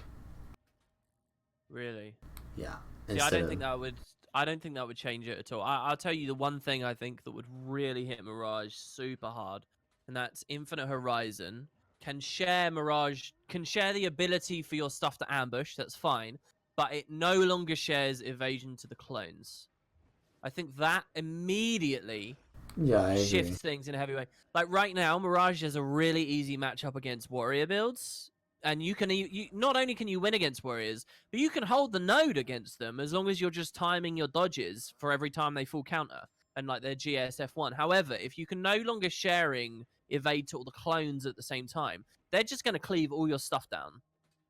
Really? Yeah. See, I don't think that would change it at all. I'll tell you the one thing I think that would really hit Mirage super hard, and that's Infinite Horizon can share the ability for your stuff to ambush. That's fine, but it no longer shares evasion to the clones. I think that immediately shifts things in a heavy way. Like right now, Mirage has a really easy matchup against warrior builds. And you not only can you win against warriors, but you can hold the node against them as long as you're just timing your dodges for every time they full counter and like their GSF1. However, if you can no longer sharing evade to all the clones at the same time, they're just going to cleave all your stuff down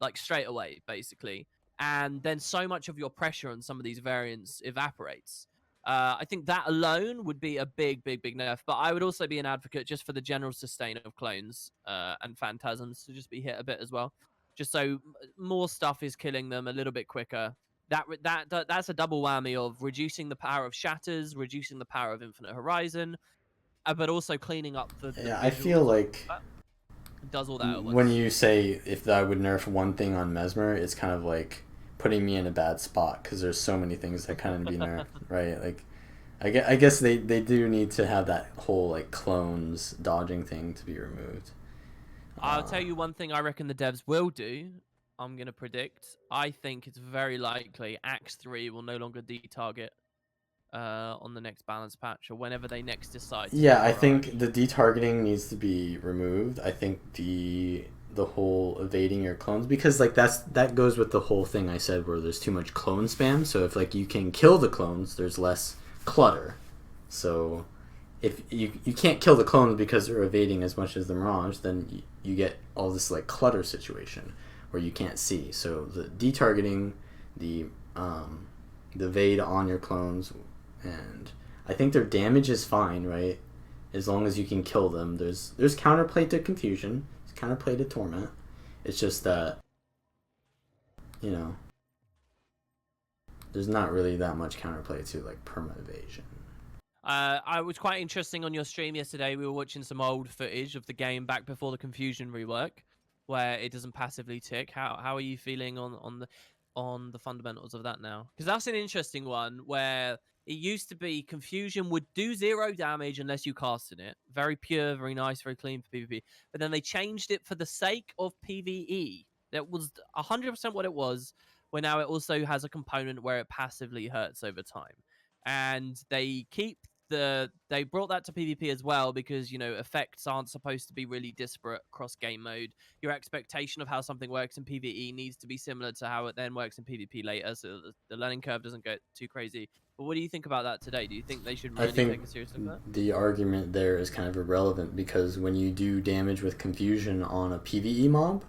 like straight away, basically. And then so much of your pressure on some of these variants evaporates. I think that alone would be a big, big, big nerf. But I would also be an advocate just for the general sustain of clones and phantasms to just be hit a bit as well, just so more stuff is killing them a little bit quicker. That's a double whammy of reducing the power of shatters, reducing the power of Infinite Horizon, but also cleaning up the I feel like it does all that at once. When you say if I would nerf one thing on Mesmer, it's kind of like putting me in a bad spot because there's so many things that kind of be nerfed, right? Like, I guess they do need to have that whole like clones dodging thing to be removed. I'll tell you one thing I reckon the devs will do. I'm going to predict. I think it's very likely Axe 3 will no longer de-target on the next balance patch or whenever they next decide to do Yeah, I Mirage. think the detargeting needs to be removed. I think the whole evading your clones, because like that goes with the whole thing I said where there's too much clone spam. So if like you can kill the clones, there's less clutter. So if you can't kill the clones because they're evading as much as the Mirage, then you get all this like clutter situation where you can't see. So the detargeting, the the evade on your clones, and I think their damage is fine, right? As long as you can kill them. There's counterplay to confusion. There's counterplay to torment. It's just that, you know, there's not really that much counterplay to like perma evasion. I was quite interesting on your stream yesterday. We were watching some old footage of the game back before the confusion rework, where it doesn't passively tick. How are you feeling on the fundamentals of that now? Because that's an interesting one where it used to be confusion would do 0 damage unless you casted it. Very pure, very nice, very clean for PvP. But then they changed it for the sake of PvE. That was 100% what it was. Where now it also has a component where it passively hurts over time, and they brought that to PvP as well because, you know, effects aren't supposed to be really disparate across game mode. Your expectation of how something works in PvE needs to be similar to how it then works in PvP later, so the learning curve doesn't get too crazy. But what do you think about that today? Do you think they should I really think take a serious look at that? the argument there is kind of irrelevant because when you do damage with confusion on a PvE mob,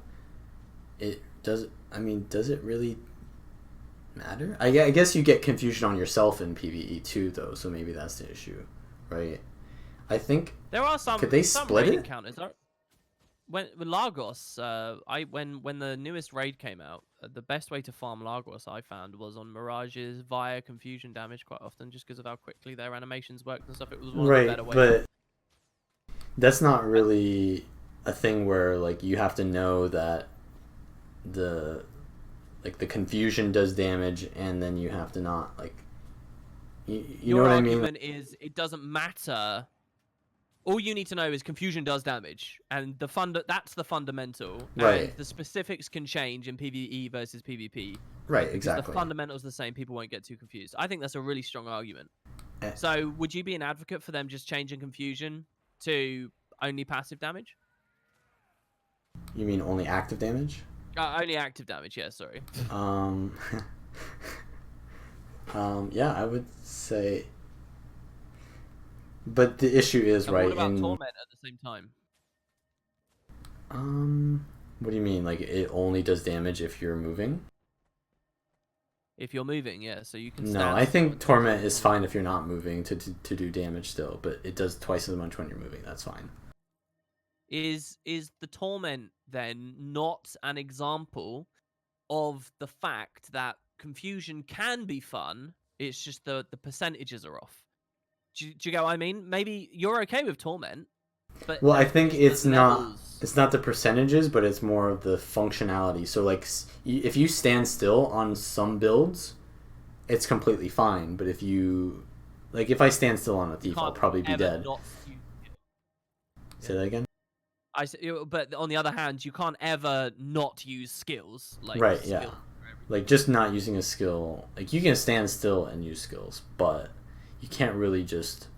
it does. I mean, does it really matter? I guess you get confusion on yourself in PvE too, though. So maybe that's the issue, right? I think There are could they some split raid it? encounters. When with Lagos, when the newest raid came out, the best way to farm Lagos I found was on Mirages via confusion damage quite often, just because of how quickly their animations worked and stuff. It was one of the Right, better ways. but that's not I, really a thing where like you have to know that the like the confusion does damage, and then you have to not like you know your what I mean? argument is it doesn't matter. All you need to know is confusion does damage, and that's the fundamental, and Right, the specifics can change in PvE versus PvP. right, But because the exactly. fundamentals are the same, people won't get too confused. I think that's a really strong argument. Eh, So, would you be an advocate for them just changing confusion to only passive damage? You mean only active damage? Only active damage, yeah, sorry. Um, yeah, I would say, but the issue is And what right about in torment at the same time? what do you mean? Like it only does damage if you're moving? If you're moving, yeah, so you can No, stand I still think and still torment cast is torment. fine if you're not moving to do damage still, but it does twice as much when you're moving. That's fine. Is the torment then not an example of the fact that confusion can be fun? It's just the percentages are off. Do you get what I mean? Maybe you're okay with torment, but Well, I think just the levels. it's not the percentages, but it's more of the functionality. So like if you stand still on some builds, it's completely fine, but if you like if I stand still on a You thief, I'll can't probably be ever dead. not use skill. Say Yeah. that again? But on the other hand, you can't ever not use skills like Right, yeah. skills for everything. Like just not using a skill. Like you can stand still and use skills, but you can't really just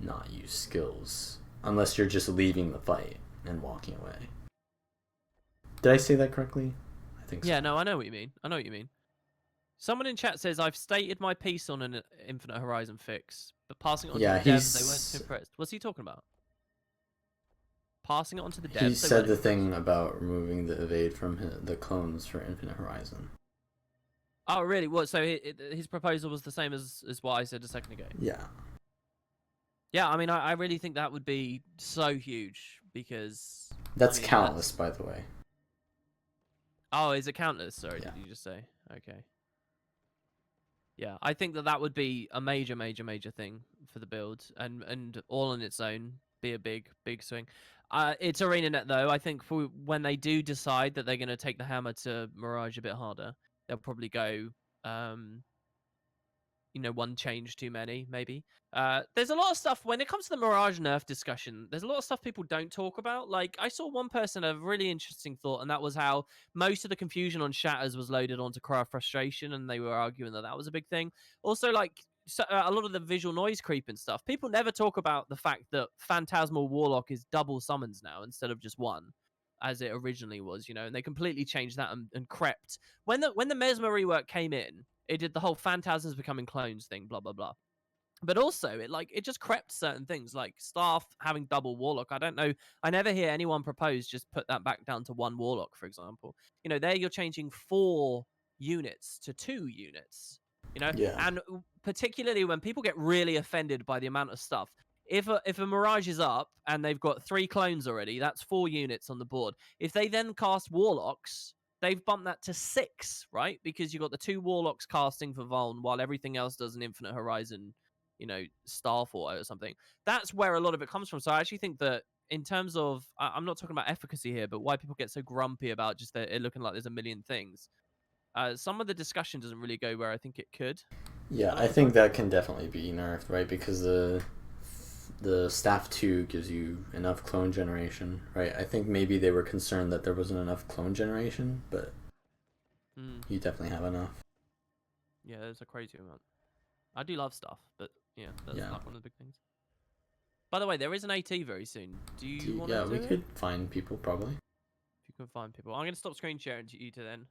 not use skills unless you're just leaving the fight and walking away. Did I say that correctly? I think so. Yeah, no, I know what you mean. I know what you mean. Someone in chat says I've stated my piece on an Infinite Horizon fix, but passing it on to Yeah, the devs, they weren't too impressed. What's he talking about? Passing it on to the he devs, they said weren't the impressed. thing about removing the evade from the clones for Infinite Horizon. Oh, really? What? So his proposal was the same as what I said a second ago. Yeah. Yeah, I mean, I really think that would be so huge because That's I mean, countless, by the way. Oh, is it countless? Sorry, Yeah. did you just say? Okay. Yeah, I think that would be a major, major, major thing for the build, and all on its own be a big swing. It's ArenaNet though. I think for when they do decide that they're going to take the hammer to Mirage a bit harder, they'll probably go. Um, one change too many, maybe. There's a lot of stuff when it comes to the Mirage nerf discussion. There's a lot of stuff people don't talk about. Like, I saw one person have a really interesting thought, and that was how most of the confusion on Shatters was loaded onto Cry of Frustration, and they were arguing that that was a big thing. Also, like, a lot of the visual noise creep and stuff. People never talk about the fact that Phantasmal Warlock is double summons now instead of just one, as it originally was, and they completely changed that and crept. When the Mesmer rework came in, it did the whole phantasms becoming clones thing, blah blah blah. But also, it just crept certain things like Staff having double Warlock. I don't know. I never hear anyone propose just put that back down to one Warlock, for example. There you're changing 4 units to 2 units. Yeah. And particularly when people get really offended by the amount of stuff. If a Mirage is up and they've got 3 clones already, that's 4 units on the board. If they then cast Warlocks, they've bumped that to 6, right? Because you've got the 2 Warlocks casting for Vallun while everything else does an Infinite Horizon, Starfall or something. That's where a lot of it comes from. So I actually think that in terms of, I'm not talking about efficacy here, but why people get so grumpy about just it looking like there's a million things. Some of the discussion doesn't really go where I think it could. Yeah, I think that can definitely be nerfed, right? Because the Staff 2 gives you enough clone generation, right? I think maybe they were concerned that there wasn't enough clone generation, but you definitely have enough. Yeah, there's a crazy amount. I do love stuff, but yeah, that's like one of the big things. By the way, there is an AT very soon. Do you want to do it? Yeah, we could find people, probably. If you can find people. I'm going to stop screen sharing to you to then.